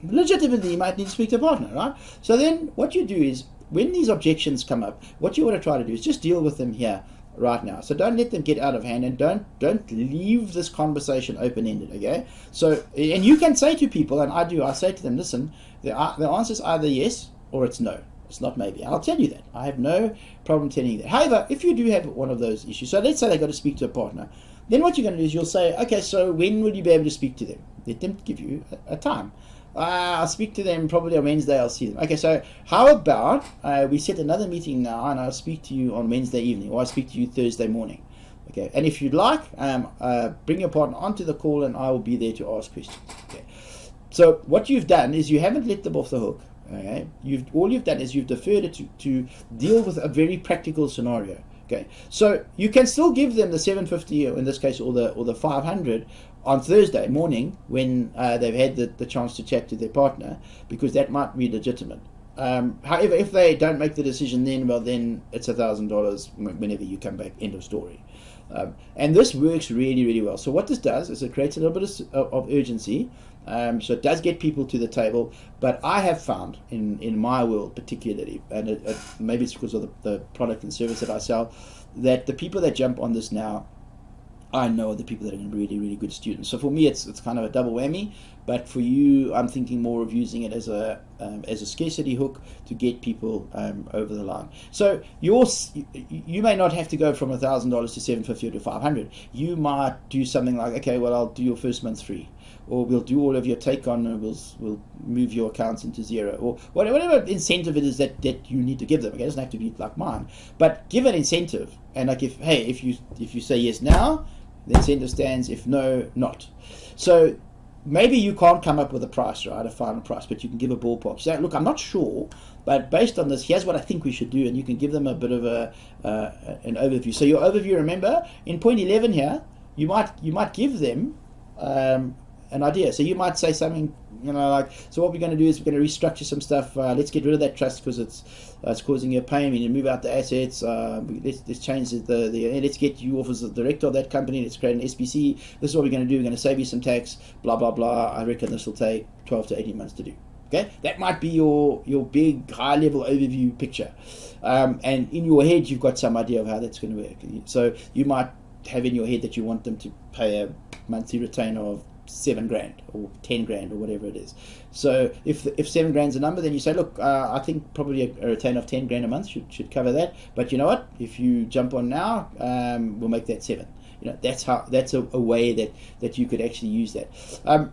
[SPEAKER 1] Legitimately, you might need to speak to a partner, right? So then what you do is, when these objections come up, what you want to try to do is just deal with them here right now. So don't let them get out of hand, and don't leave this conversation open-ended, okay? So, and you can say to people, and I say to them, listen, the answer is either yes or it's no. It's not maybe. I'll tell you that. I have no problem telling you that. However, if you do have one of those issues, so let's say they got to speak to a partner, then what you're going to do is you'll say, okay, so when will you be able to speak to them? Let them give you a time. I'll speak to them probably on Wednesday. I'll see them. Okay, so how about we set another meeting now, and I'll speak to you on Wednesday evening, or I'll speak to you Thursday morning. Okay, and if you'd like, bring your partner onto the call, and I will be there to ask questions. Okay, so what you've done is you haven't let them off the hook. Okay, all you've done is you've deferred it to deal with a very practical scenario. Okay, so you can still give them the 750, or in this case, or the 500 on Thursday morning when they've had the chance to chat to their partner, because that might be legitimate. However, if they don't make the decision then, well, then it's $1,000 whenever you come back. End of story. And this works really, really well. So what this does is it creates a little bit of urgency. So it does get people to the table. But I have found in my world particularly, and maybe it's because of the product and service that I sell, that the people that jump on this now, I know the people that are going to be really, really good students. So for me, it's kind of a double whammy. But for you, I'm thinking more of using it as a scarcity hook to get people over the line. So you may not have to go from $1,000 to $750 to $500. You might do something like, okay, well, I'll do your first month free, or we'll do all of your take on, and we'll move your accounts into zero, or whatever incentive it is that you need to give them. Okay, it doesn't have to be like mine, but give an incentive. And like if you say yes now, the incentive stands. If no, not. So maybe you can't come up with a price, right, a final price, but you can give a ballpark. Say, look, I'm not sure, but based on this, here's what I think we should do, and you can give them a bit of an overview. So your overview, remember, in point 11 here, you might give them an idea. So you might say something, like, so what we're going to do is we're going to restructure some stuff. Let's get rid of that trust because it's causing you pain. We need to move out the assets. Let's change let's get you off as the director of that company. Let's create an SPC. This is what we're going to do. We're going to save you some tax. Blah blah blah. I reckon this will take 12 to 18 months to do. Okay, that might be your big high level overview picture, and in your head you've got some idea of how that's going to work. So you might have in your head that you want them to pay a monthly retainer of $7,000 or $10,000 or whatever it is. So if $7,000 is a number, then you say, look, I think probably a retainer of $10,000 a month should cover that. But you know what? If you jump on now, we'll make that $7,000. That's a way that you could actually use that.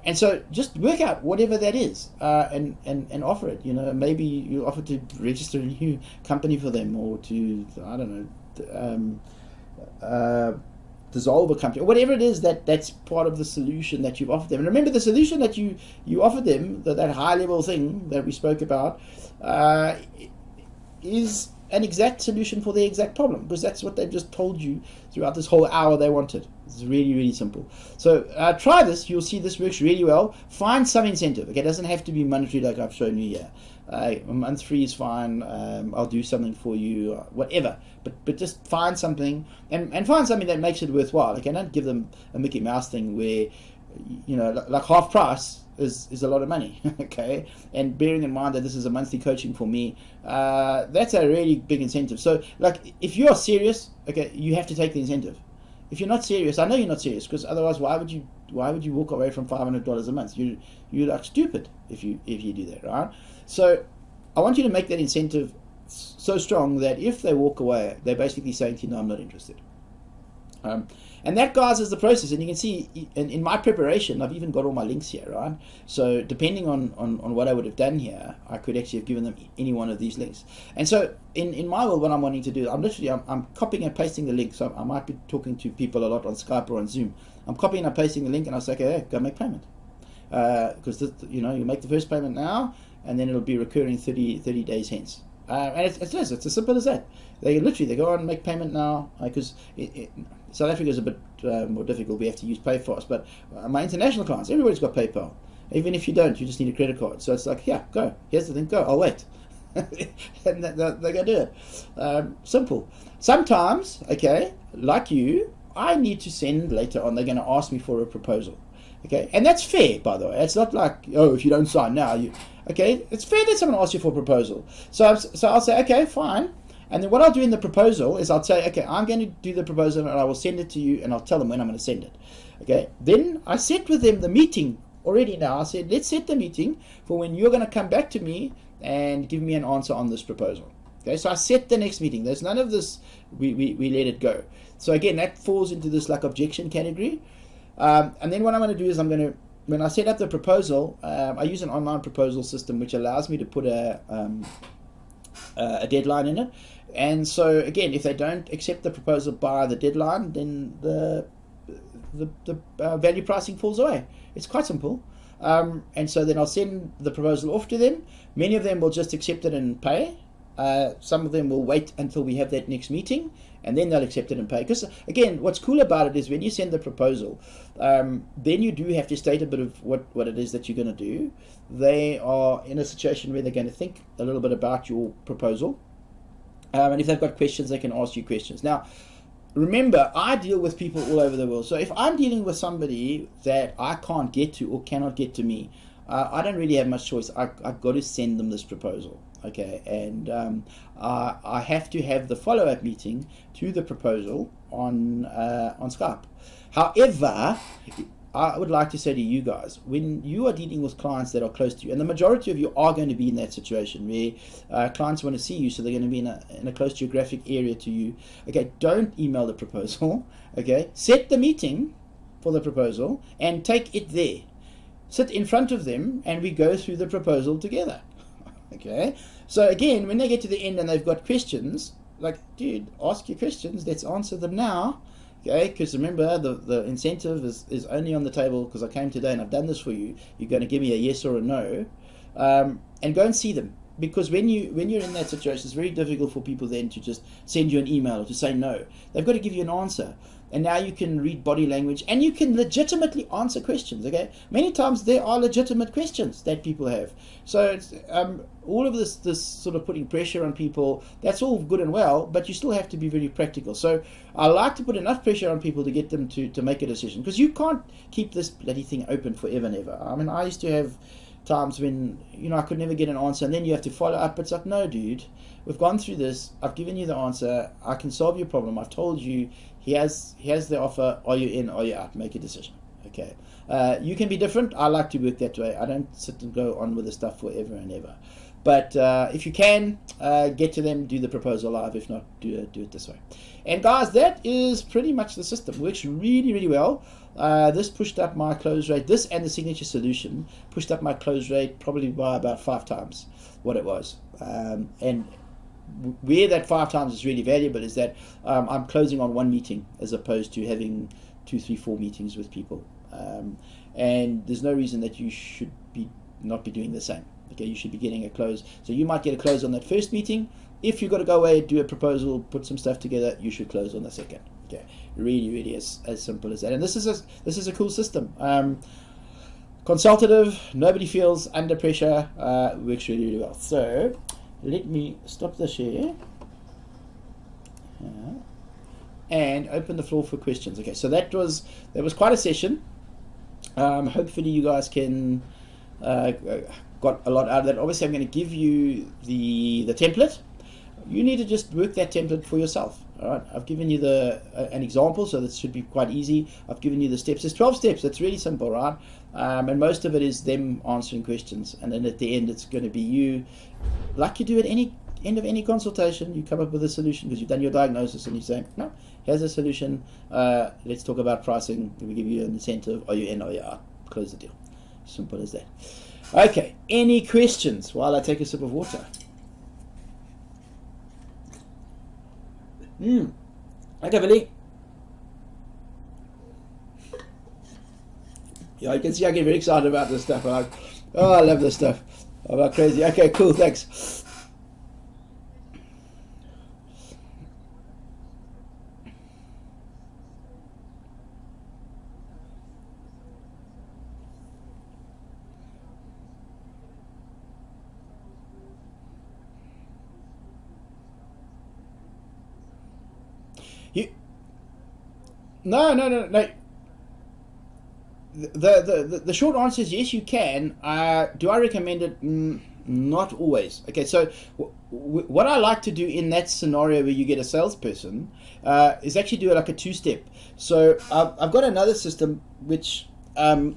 [SPEAKER 1] And so just work out whatever that is, and offer it. Maybe you offer to register a new company for them, or to, I don't know, dissolve a company, or whatever it is that's part of the solution that you've offered them. And remember, the solution that you offered them, that high level thing that we spoke about, is an exact solution for their exact problem, because that's what they've just told you throughout this whole hour they wanted. It's really, really simple. So try this. You'll see this works really well. Find some incentive. Okay, it doesn't have to be monetary like I've shown you here. A month free is fine. I'll do something for you, whatever. But just find something, and find something that makes it worthwhile. Okay, don't give them a Mickey Mouse thing where, like half price is a lot of money. Okay, and bearing in mind that this is a monthly coaching for me, that's a really big incentive. So, like, if you're serious, okay, you have to take the incentive. If you're not serious, I know you're not serious, because otherwise, why would you walk away from $500 a month? You're like stupid if you do that, right? So I want you to make that incentive so strong that if they walk away, they're basically saying to you, no, I'm not interested. And that, guys, is the process. And you can see in my preparation, I've even got all my links here, right? So depending on what I would have done here, I could actually have given them any one of these links. And so in my world, what I'm wanting to do, I'm copying and pasting the link. So I might be talking to people a lot on Skype or on Zoom. I'm copying and pasting the link, and I'll say, okay, hey, go make payment. Because you make the first payment now, and then it'll be recurring 30 days hence. And it's as simple as that. They go on and make payment now, because South Africa is a bit more difficult. We have to use PayFast, but my international clients, everybody's got PayPal. Even if you don't, you just need a credit card. So it's like, yeah, go. Here's the thing, go. I'll wait. And they go do it. Simple. Sometimes, okay, like you, I need to send later on. They're going to ask me for a proposal. Okay, and that's fair, by the way. It's not like, oh, if you don't sign now, okay, it's fair that someone asks you for a proposal. So I'll say, okay, fine. And then what I'll do in the proposal is I'll say, okay, I'm going to do the proposal, and I will send it to you, and I'll tell them when I'm going to send it. Okay, then I set with them the meeting already now. I said, let's set the meeting for when you're going to come back to me and give me an answer on this proposal. Okay, so I set the next meeting. There's none of this, we let it go. So again, that falls into this like objection category. And then what I'm going to do is when I set up the proposal, I use an online proposal system which allows me to put a deadline in it. And so again, if they don't accept the proposal by the deadline, then the value pricing falls away. It's quite simple. And so then I'll send the proposal off to them. Many of them will just accept it and pay. Some of them will wait until we have that next meeting, and then they'll accept it and pay. Because again, what's cool about it is when you send the proposal, then you do have to state a bit of what it is that you're going to do. They are in a situation where they're going to think a little bit about your proposal, and if they've got questions, they can ask you questions. Now, remember, I deal with people all over the world. So if I'm dealing with somebody that I can't get to or cannot get to me, I don't really have much choice. I've got to send them this proposal. Okay, and I have to have the follow-up meeting to the proposal on Skype. However, I would like to say to you guys, when you are dealing with clients that are close to you, and the majority of you are going to be in that situation where clients want to see you, so they're going to be in a close geographic area to you. Okay, don't email the proposal. Okay, set the meeting for the proposal and take it there. Sit in front of them and we go through the proposal together. Okay, so again, when they get to the end and they've got questions, like, dude, ask your questions, let's answer them now. Okay, because remember, the incentive is only on the table because I came today and I've done this for you. You're going to give me a yes or a no, and go and see them. Because when you're in that situation, it's very difficult for people then to just send you an email or to say no. They've got to give you an answer. And now you can read body language and you can legitimately answer questions. Okay, many times there are legitimate questions that people have. So it's, all of this sort of putting pressure on people, that's all good and well, but you still have to be very practical. So I like to put enough pressure on people to get them to make a decision, because you can't keep this bloody thing open forever and ever. I mean, I used to have times when I could never get an answer, and then you have to follow up. It's like, no, dude, we've gone through this. I've given you the answer. I can solve your problem. I've told you he has the offer. Are you in? Are you out? Make a decision. Okay. You can be different. I like to work that way. I don't sit and go on with the stuff forever and ever. But if you can get to them, do the proposal live. If not, do it this way. And guys, that is pretty much the system. Works really, really well. This pushed up my close rate. This and the signature solution pushed up my close rate probably by about 5 times what it was. And where that 5 times is really valuable is that I'm closing on one meeting as opposed to having 2, 3, 4 meetings with people. And there's no reason that you should not be doing the same. Okay, you should be getting a close. So you might get a close on that first meeting. If you've got to go away, do a proposal, put some stuff together, you should close on the second. Okay, really, really as simple as that. And this is a cool system. Consultative, nobody feels under pressure, works really, really well. So let me stop the share and open the floor for questions. Okay, so that was quite a session. Hopefully you guys can got a lot out of that. Obviously, I'm going to give you the template. You need to just work that template for yourself. All right, I've given you an example, so this should be quite easy. I've given you the steps. There's 12 steps. It's really simple, right? And most of it is them answering questions, and then at the end, it's going to be you, like you do at any end of any consultation. You come up with a solution because you've done your diagnosis, and you say, no, here's a solution. Let's talk about pricing. We give you an incentive. Are you in? Are you out? Close the deal. Simple as that. Okay. Any questions while I take a sip of water? Okay, Billy. Yeah, you can see I get very excited about this stuff. I love this stuff. I'm about crazy. Okay, cool, thanks. No. The short answer is yes, you can. Do I recommend it? Not always. Okay, so what I like to do in that scenario where you get a salesperson is actually do it like a 2-step. So I've got another system which I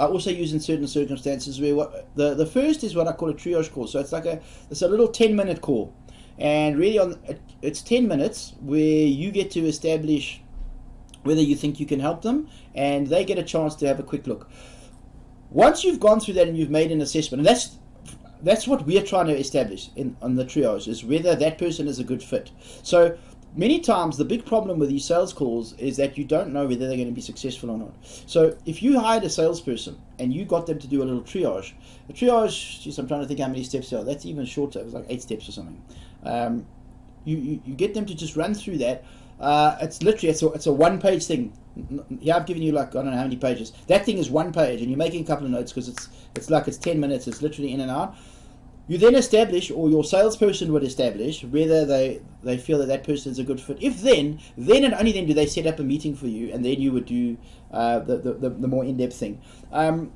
[SPEAKER 1] also use in certain circumstances where the first is what I call a triage call. So it's a little 10-minute call. and really it's 10 minutes where you get to establish whether you think you can help them, and they get a chance to have a quick look. Once you've gone through that and you've made an assessment, and that's what we're trying to establish on the triage, is whether that person is a good fit. So many times the big problem with these sales calls is that you don't know whether they're going to be successful or not. So if you hired a salesperson and you got them to do a little triage, the triage, geez, I'm trying to think how many steps there are. That's even shorter. It was like 8 steps or something. You get them to just run through that. It's literally it's a one-page thing. Yeah, I've given you like, I don't know how many pages. That thing is one page, and you're making a couple of notes because it's 10 minutes. It's literally in and out. You then establish, or your salesperson would establish, whether they feel that person is a good fit. If then and only then do they set up a meeting for you, and then you would do the more in-depth thing. And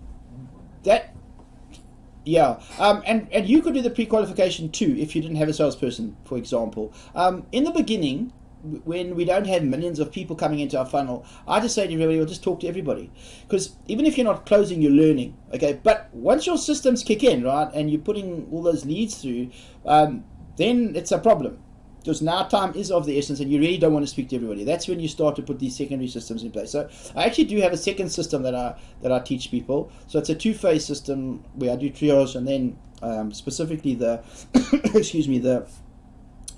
[SPEAKER 1] you could do the pre-qualification too if you didn't have a salesperson, for example. In the beginning, when we don't have millions of people coming into our funnel, I just say to everybody, we'll just talk to everybody. Because even if you're not closing, you're learning. Okay, but once your systems kick in, right, and you're putting all those leads through, then it's a problem. Because now time is of the essence, and you really don't want to speak to everybody. That's when you start to put these secondary systems in place. So I actually do have a second system that I teach people. So it's a 2-phase system where I do triage, and then specifically the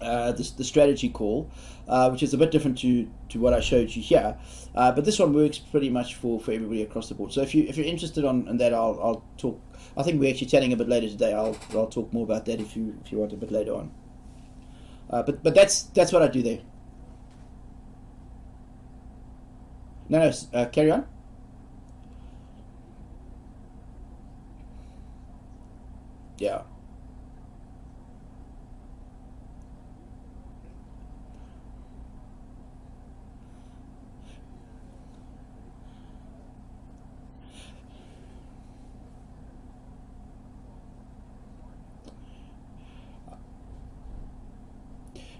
[SPEAKER 1] the strategy call, which is a bit different to what I showed you here, but this one works pretty much for everybody across the board. So if you're interested in that, I'll talk. I think we're actually chatting a bit later today. I'll talk more about that if you want a bit later on. But that's what I do there. No, carry on. Yeah.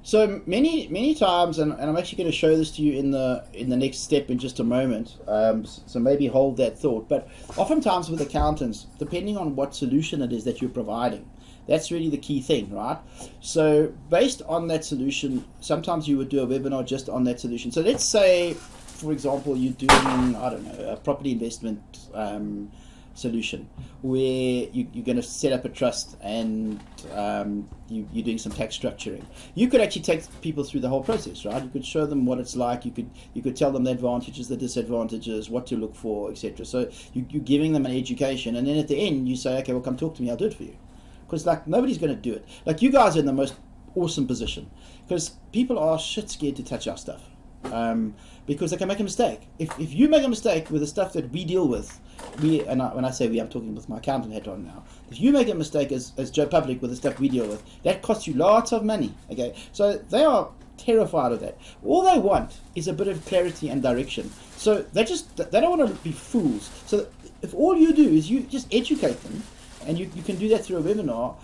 [SPEAKER 1] So many times, and I'm actually going to show this to you in the next step in just a moment. So maybe hold that thought. But oftentimes with accountants, depending on what solution it is that you're providing, that's really the key thing, right? So based on that solution, sometimes you would do a webinar just on that solution. So let's say, for example, you're doing, I don't know, a property investment solution where you're going to set up a trust, and you're doing some tax structuring. You could actually take people through the whole process, right? You could show them what it's like. You could tell them the advantages, the disadvantages, what to look for, etc. So you're giving them an education, and then at the end you say, okay, well, come talk to me, I'll do it for you. Because like nobody's going to do it. Like you guys are in the most awesome position because people are shit scared to touch our stuff. Because they can make a mistake. If you make a mistake with the stuff that we deal with, when I say we, I'm talking with my accountant hat on now. If you make a mistake as Joe Public with the stuff we deal with, that costs you lots of money. Okay, so they are terrified of that. All they want is a bit of clarity and direction. So they don't want to be fools. So if all you do is you just educate them, and you can do that through a webinar.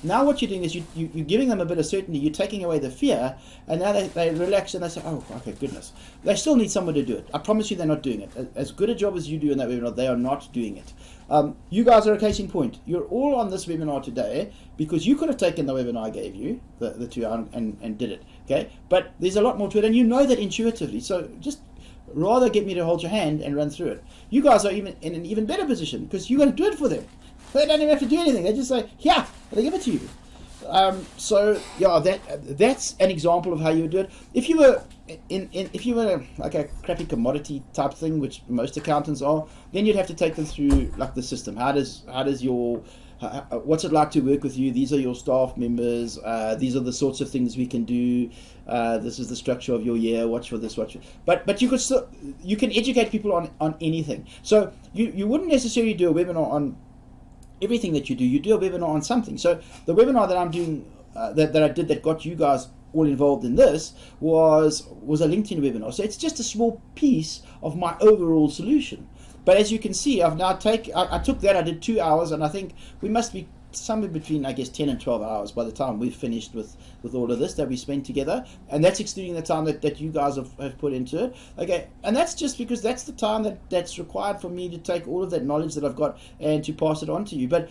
[SPEAKER 1] Now what you're doing is you're giving them a bit of certainty, you're taking away the fear, and now they relax and they say, oh, okay, goodness. They still need someone to do it. I promise you they're not doing it. As good a job as you do in that webinar, they are not doing it. You guys are a case in point. You're all on this webinar today because you could have taken the webinar I gave you, the 2 hour, and did it. Okay, but there's a lot more to it, and you know that intuitively. So just rather get me to hold your hand and run through it. You guys are even in an even better position because you're going to do it for them. They don't even have to do anything. They just say, yeah, they give it to you. So yeah, that's an example of how you would do it. If you were if you were like a crappy commodity type thing, which most accountants are, then you'd have to take them through like the system. How does your what's it like to work with you? These are your staff members. These are the sorts of things we can do. This is the structure of your year. Watch for this. Watch. But you can educate people on anything. So you wouldn't necessarily do a webinar on everything that you do. You do a webinar on something. So the webinar that I'm doing, that I did that got you guys all involved in this was a LinkedIn webinar. So it's just a small piece of my overall solution. But as you can see, I've now I took that, I did 2 hours, and I think we must be somewhere between, I guess, 10 and 12 hours by the time we've finished with all of this that we spent together. And that's excluding the time that you guys have put into it. Okay, and that's just because that's the time that's required for me to take all of that knowledge that I've got and to pass it on to you. But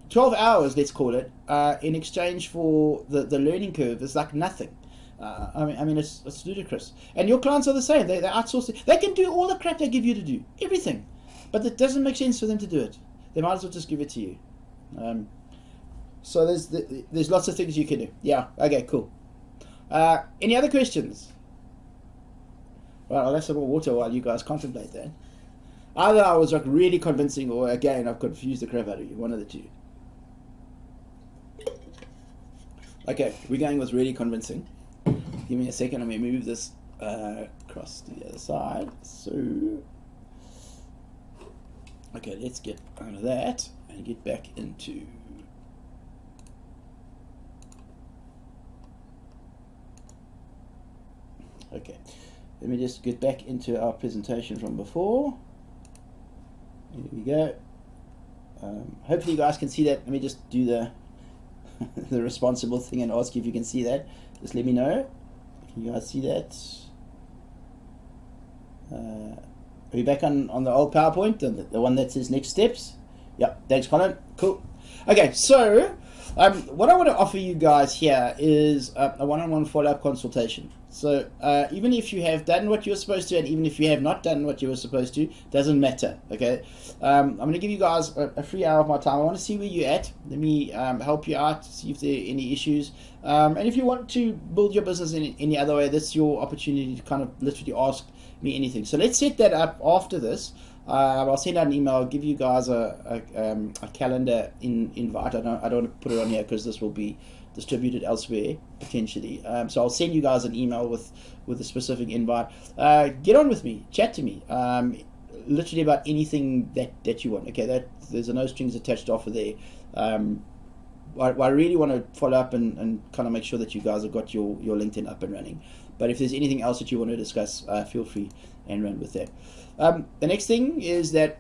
[SPEAKER 1] 12 hours, let's call it, in exchange for the learning curve is like nothing. I mean, it's ludicrous. And your clients are the same. They outsource it. They can do all the crap they give you to do, everything, but it doesn't make sense for them to do it. They might as well just give it to you. So there's lots of things you can do. Yeah. Okay. Cool. Any other questions? Well, I'll have some more water while you guys contemplate that. Either I was like really convincing, or again I've confused the crap out of you. One of the two. Okay, we're going with really convincing. Give me a second. Let me move this across to the other side. So, okay, let's get out of that and get back into. Okay, let me just get back into our presentation from before. Here we go. Hopefully you guys can see that. Let me just do the the responsible thing and ask you if you can see that. Just let me know. Can you guys see that? Are we back on the old PowerPoint, the one that says next steps? Yep, thanks Colin. Cool. Okay, so what I want to offer you guys here is a one-on-one follow-up consultation. So even if you have done what you were supposed to, and even if you have not done what you were supposed to, doesn't matter. Okay, I'm going to give you guys a free hour of my time. I want to see where you're at. Let me help you out, see if there are any issues. And if you want to build your business in any other way, that's your opportunity to kind of literally ask me anything. So let's set that up after this. I'll send out an email. I'll give you guys a calendar invite. I don't want to put it on here because this will be distributed elsewhere potentially. So I'll send you guys an email with a specific invite. Get on with me, chat to me, literally about anything that you want. Okay, there's a no strings attached offer there. I really want to follow up and kind of make sure that you guys have got your LinkedIn up and running. But if there's anything else that you want to discuss, feel free and run with that. The next thing is that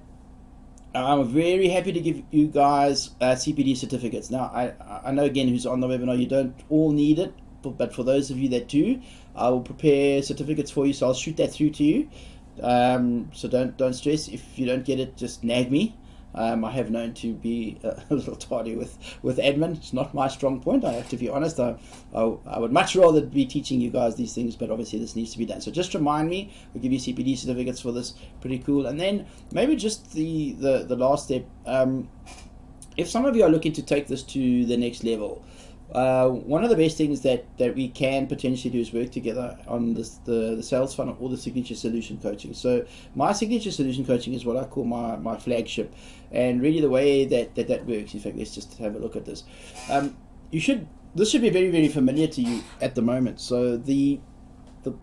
[SPEAKER 1] I'm very happy to give you guys CPD certificates. Now, I know again who's on the webinar, you don't all need it, but for those of you that do, I will prepare certificates for you, so I'll shoot that through to you. So don't stress. If you don't get it, just nag me. I have known to be a little tardy with admin. It's not my strong point, I have to be honest. I would much rather be teaching you guys these things, but obviously this needs to be done. So just remind me, we'll give you CPD certificates for this. Pretty cool. And then maybe just the last step, if some of you are looking to take this to the next level, one of the best things that we can potentially do is work together on the sales funnel or the signature solution coaching. So my signature solution coaching is what I call my flagship, and really the way that works. In fact, let's just have a look at this. This should be very, very familiar to you at the moment. So the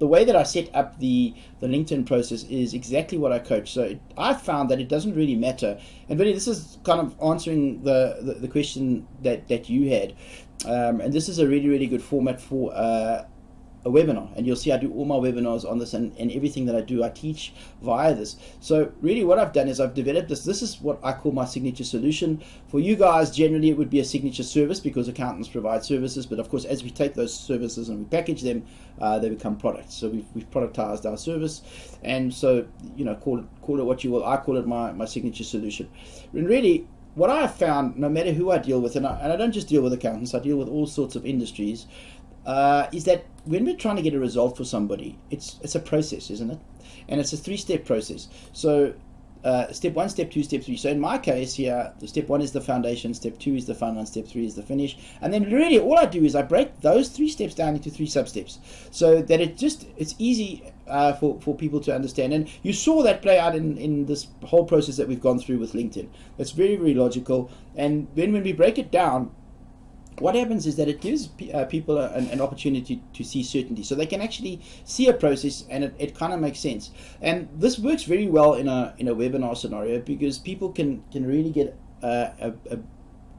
[SPEAKER 1] way that I set up the LinkedIn process is exactly what I coach. So I found that it doesn't really matter, and really this is kind of answering the question that you had. And this is a really, really good format for a webinar, and you'll see I do all my webinars on this, and everything that I do I teach via this. So really what I've done is I've developed this is what I call my signature solution. For you guys generally it would be a signature service, because accountants provide services, but of course as we take those services and we package them, they become products. So we've productized our service, and so call it what you will. I call it my signature solution. And really what I have found, no matter who I deal with, and I don't just deal with accountants, I deal with all sorts of industries, is that when we're trying to get a result for somebody, it's a process, isn't it? And it's a 3-step process. So step 1, step 2, step 3. So in my case here, the step 1 is the foundation, step 2 is the funnel, and step 3 is the finish. And then really all I do is I break those 3 steps down into 3 sub-steps, so that it's easy for people to understand. And you saw that play out in this whole process that we've gone through with LinkedIn. It's very, very logical. And when we break it down, what happens is that it gives people an opportunity to see certainty, so they can actually see a process, and it kind of makes sense. And this works very well in a webinar scenario, because people can really get a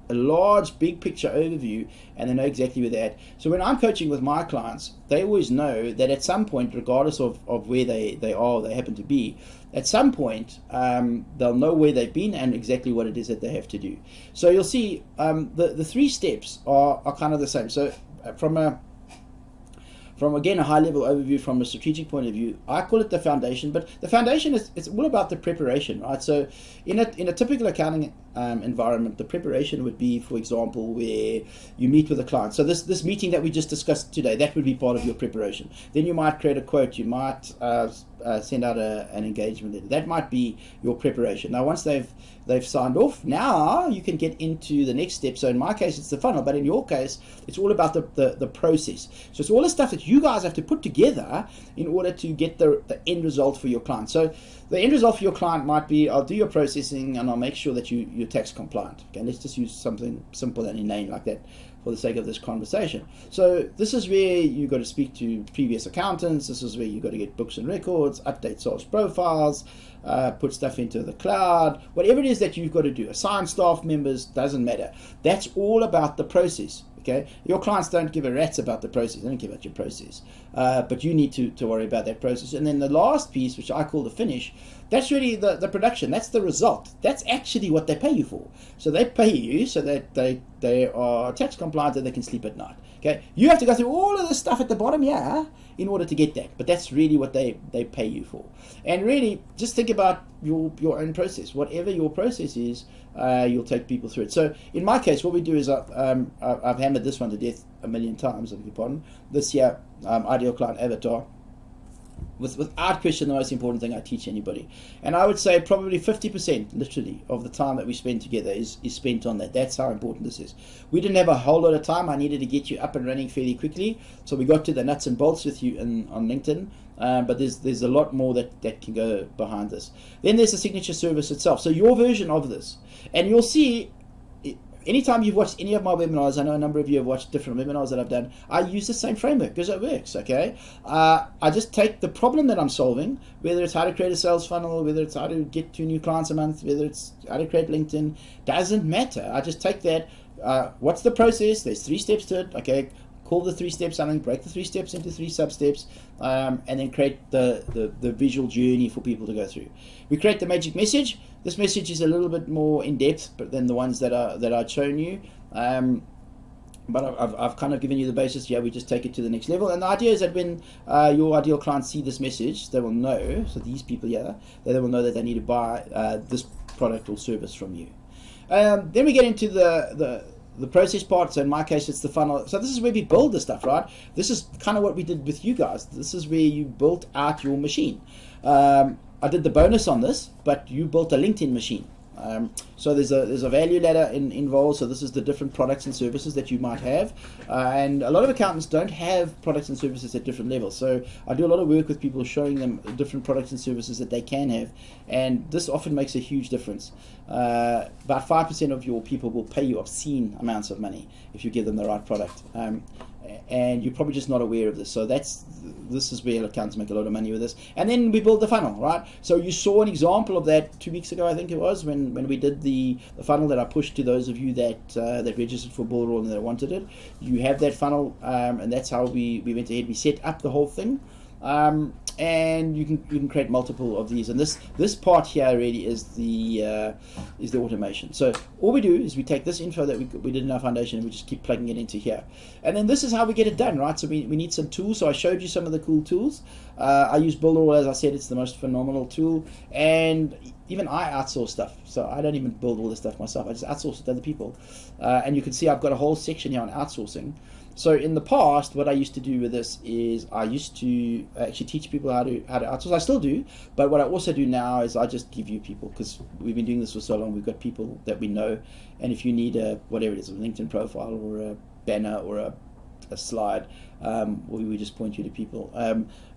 [SPEAKER 1] large big picture overview, and they know exactly where they're at. So when I'm coaching with my clients, they always know that at some point, regardless of where they are, they happen to be, at some point they'll know where they've been and exactly what it is that they have to do. So you'll see the 3 steps are kind of the same. So from again a high level overview, from a strategic point of view, I call it the foundation. But the foundation it's all about the preparation, right? So in a typical accounting environment, the preparation would be, for example, where you meet with a client. So this meeting that we just discussed today, that would be part of your preparation. Then you might create a quote, you might send out an engagement letter. That might be your preparation. Now, once they've signed off, now you can get into the next step. So in my case, it's the funnel, but in your case, it's all about the process. So it's all the stuff that you guys have to put together in order to get the end result for your client. So the end result for your client might be, I'll do your processing and I'll make sure that you're tax compliant. Okay, let's just use something simple and inane like that for the sake of this conversation. So this is where you got to speak to previous accountants. This is where you got to get books and records, update sales profiles, put stuff into the cloud, whatever it is that you've got to do. Assign staff members, doesn't matter. That's all about the process. Okay, your clients don't give a rat's about the process. They don't care about your process, but you need to worry about that process. And then the last piece, which I call the finish, that's really the production. That's the result. That's actually what they pay you for. So they pay you so that they are tax compliant and they can sleep at night. Okay, you have to go through all of this stuff at the bottom, yeah, in order to get that. But that's really what they pay you for. And really, just think about your own process. Whatever your process is, you'll take people through it. So in my case, what we do is I've hammered this one to death a million times, I beg your pardon. This here, ideal client avatar. Without question, the most important thing I teach anybody. And I would say probably 50%, literally, of the time that we spend together is spent on that. That's how important this is. We didn't have a whole lot of time. I needed to get you up and running fairly quickly. So we got to the nuts and bolts with you on LinkedIn. But there's a lot more that can go behind this. Then there's the signature service itself. So your version of this. And you'll see, anytime you've watched any of my webinars, I know a number of you have watched different webinars that I've done, I use the same framework because it works, okay? I just take the problem that I'm solving, whether it's how to create a sales funnel, whether it's how to get 2 new clients a month, whether it's how to create LinkedIn, doesn't matter. I just take that, what's the process? There's 3 steps to it, okay? Call the 3 steps something, break the 3 steps into 3 sub-steps, and then create the visual journey for people to go through. We create the magic message. This message is a little bit more in-depth than the ones that I've shown you. But I've kind of given you the basis. Yeah, we just take it to the next level. And the idea is that when your ideal clients see this message, they will know, so these people here, they will know that they need to buy this product or service from you. Then we get into the process part. So in my case, it's the funnel. So this is where we build the stuff, right? This is kind of what we did with you guys. This is where you built out your machine. I did the bonus on this, but you built a LinkedIn machine. So there's a value ladder involved. So this is the different products and services that you might have, and a lot of accountants don't have products and services at different levels. So I do a lot of work with people showing them different products and services that they can have, and this often makes a huge difference. About 5% of your people will pay you obscene amounts of money if you give them the right product. And you're probably just not aware of this. So this is where accountants make a lot of money with this. And then we build the funnel, right? So you saw an example of that 2 weeks ago, I think it was, when we did the funnel that I pushed to those of you that registered for Bullroll and that wanted it. You have that funnel, and that's how we went ahead. We set up the whole thing. And you can create multiple of these, and this part here really is the automation. So all we do is we take this info that we did in our foundation and we just keep plugging it into here, and then this is how we get it done, right? So we need some tools. So I showed you some of the cool tools. I use Bullroll, as I said. It's the most phenomenal tool, and even I outsource stuff, so I don't even build all this stuff myself. I just outsource it to other people, and you can see I've got a whole section here on outsourcing. So in the past, what I used to do with this is I used to actually teach people how to outsource. I still do, but what I also do now is I just give you people, because we've been doing this for so long. We've got people that we know, and if you need whatever it is, a LinkedIn profile or a banner or a slide, we just point you to people.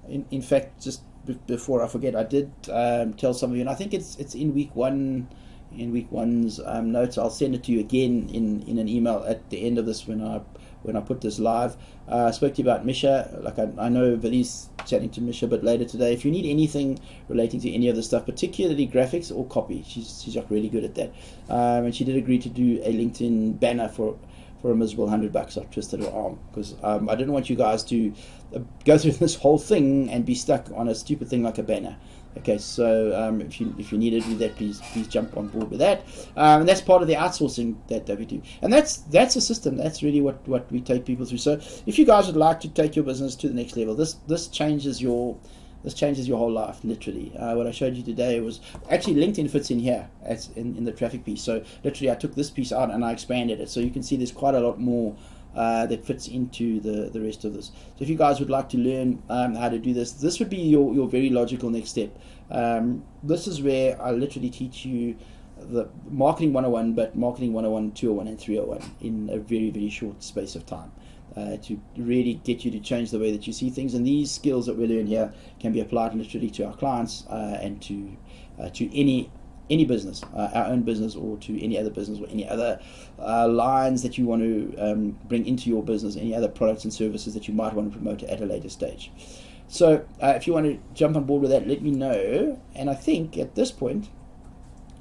[SPEAKER 1] In fact, just before I forget, I did tell some of you, and I think it's in week 1. In week 1's notes, I'll send it to you again in an email at the end of this when I put this live. I spoke to you about Misha. Like I know Vili's chatting to Misha a bit later today. If you need anything relating to any of the stuff, particularly graphics or copy, she's like really good at that. And she did agree to do a LinkedIn banner for a miserable $100. I've twisted her arm because I didn't want you guys to go through this whole thing and be stuck on a stupid thing like a banner. Okay, so if you need to do that, please jump on board with that. And that's part of the outsourcing that we do. And that's a system. That's really what we take people through. So if you guys would like to take your business to the next level, this changes your this changes your whole life, literally. What I showed you today was actually LinkedIn fits in here as in the traffic piece. So literally I took this piece out and I expanded it. So you can see there's quite a lot more that fits into the rest of this. So if you guys would like to learn how to do this, this would be your very logical next step. This is where I literally teach you the marketing 101, but marketing 101, 201 and 301 in a very, very short space of time. To really get you to change the way that you see things, and these skills that we learn here can be applied literally to our clients and to any business, our own business, or to any other business, or any other lines that you want to bring into your business, any other products and services that you might want to promote at a later stage. So if you want to jump on board with that, let me know. And I think at this point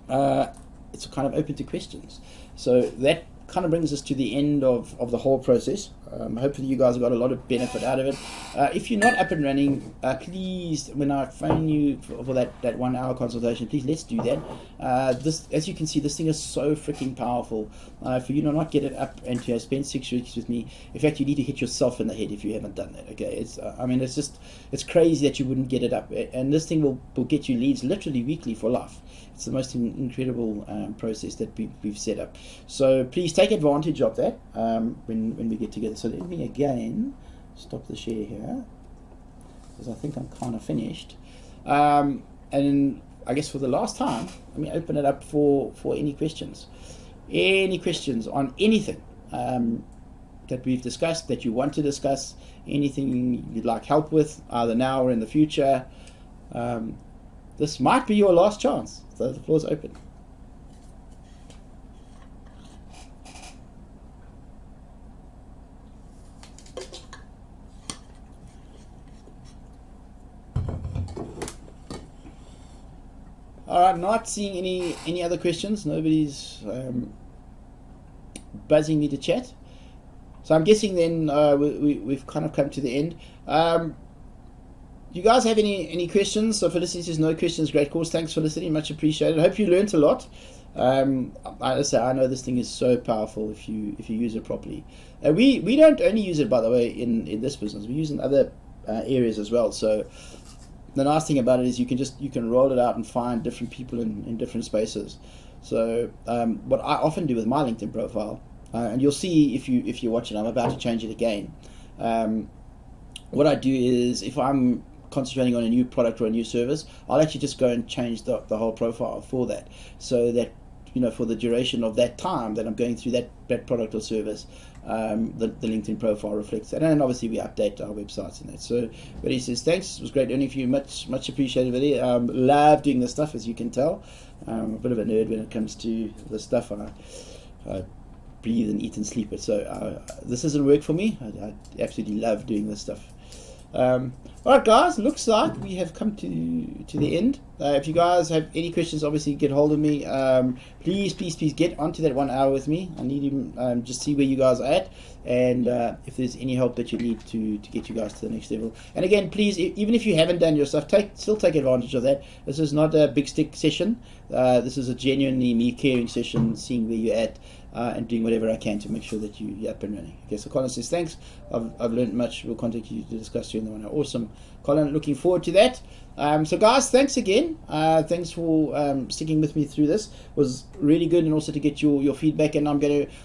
[SPEAKER 1] it's kind of open to questions. So that kind of brings us to the end of the whole process. Hopefully you guys have got a lot of benefit out of it. If you're not up and running, please, when I phone you for that 1 hour consultation, please let's do that. This, as you can see, this thing is so freaking powerful. For you to not get it up and to spend 6 weeks with me, in fact, you need to hit yourself in the head if you haven't done that. Okay, it's I mean, it's crazy that you wouldn't get it up, and this thing will get you leads literally weekly for life. It's the most incredible process that we've set up. So please take advantage of that when we get together. So let me again stop the share here, because I think I'm kind of finished. And I guess for the last time, let me open it up for any questions. Any questions on anything that we've discussed, that you want to discuss, anything you'd like help with, either now or in the future. This might be your last chance, so the floor's open. Alright, not seeing any other questions. Nobody's buzzing me to chat. So I'm guessing then we've kind of come to the end. Do you guys have any questions? So Felicity says no questions. Great course. Thanks, Felicity. Much appreciated. Hope you learnt a lot. I know this thing is so powerful if you use it properly. We don't only use it, by the way, in this business. We use it in other areas as well. So the nice thing about it is you can roll it out and find different people in different spaces. So what I often do with my LinkedIn profile, and you'll see if you watch it, I'm about to change it again. What I do is, if I'm concentrating on a new product or a new service, I'll actually just go and change the whole profile for that, so that for the duration of that time that I'm going through that product or service, the LinkedIn profile reflects that. And obviously we update our websites and that. So but he says thanks, it was great learning from you, much appreciated, Vinny. Love doing this stuff, as you can tell. I'm a bit of a nerd when it comes to the stuff. I breathe and eat and sleep it, so this doesn't work for me. I absolutely love doing this stuff. Alright guys, looks like we have come to the end. If you guys have any questions, obviously get hold of me. Please get onto that 1 hour with me. I need to just see where you guys are at, and if there's any help that you need to get you guys to the next level. And again, please, even if you haven't done your stuff, still take advantage of that. This is not a big stick session. This is a genuinely me caring session, seeing where you're at, and doing whatever I can to make sure that you're up and running. Okay, so Colin says thanks. I've learned much. We'll contact you to discuss during the 1 hour. Awesome, Colin. Looking forward to that. So guys, thanks again. Thanks for sticking with me through this. It was really good, and also to get your feedback. And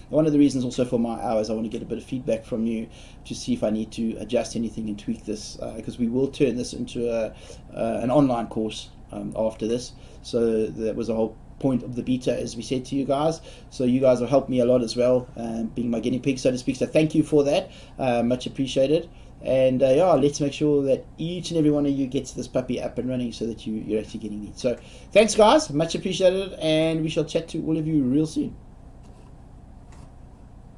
[SPEAKER 1] one of the reasons also for my hours, I want to get a bit of feedback from you to see if I need to adjust anything and tweak this, because we will turn this into an online course after this. So that was a whole point of the beta, as we said to you guys. So you guys have helped me a lot as well, being my guinea pig, so to speak. So thank you for that. Much appreciated. And let's make sure that each and every one of you gets this puppy up and running, so that you're actually getting it. So thanks guys, much appreciated, and we shall chat to all of you real soon.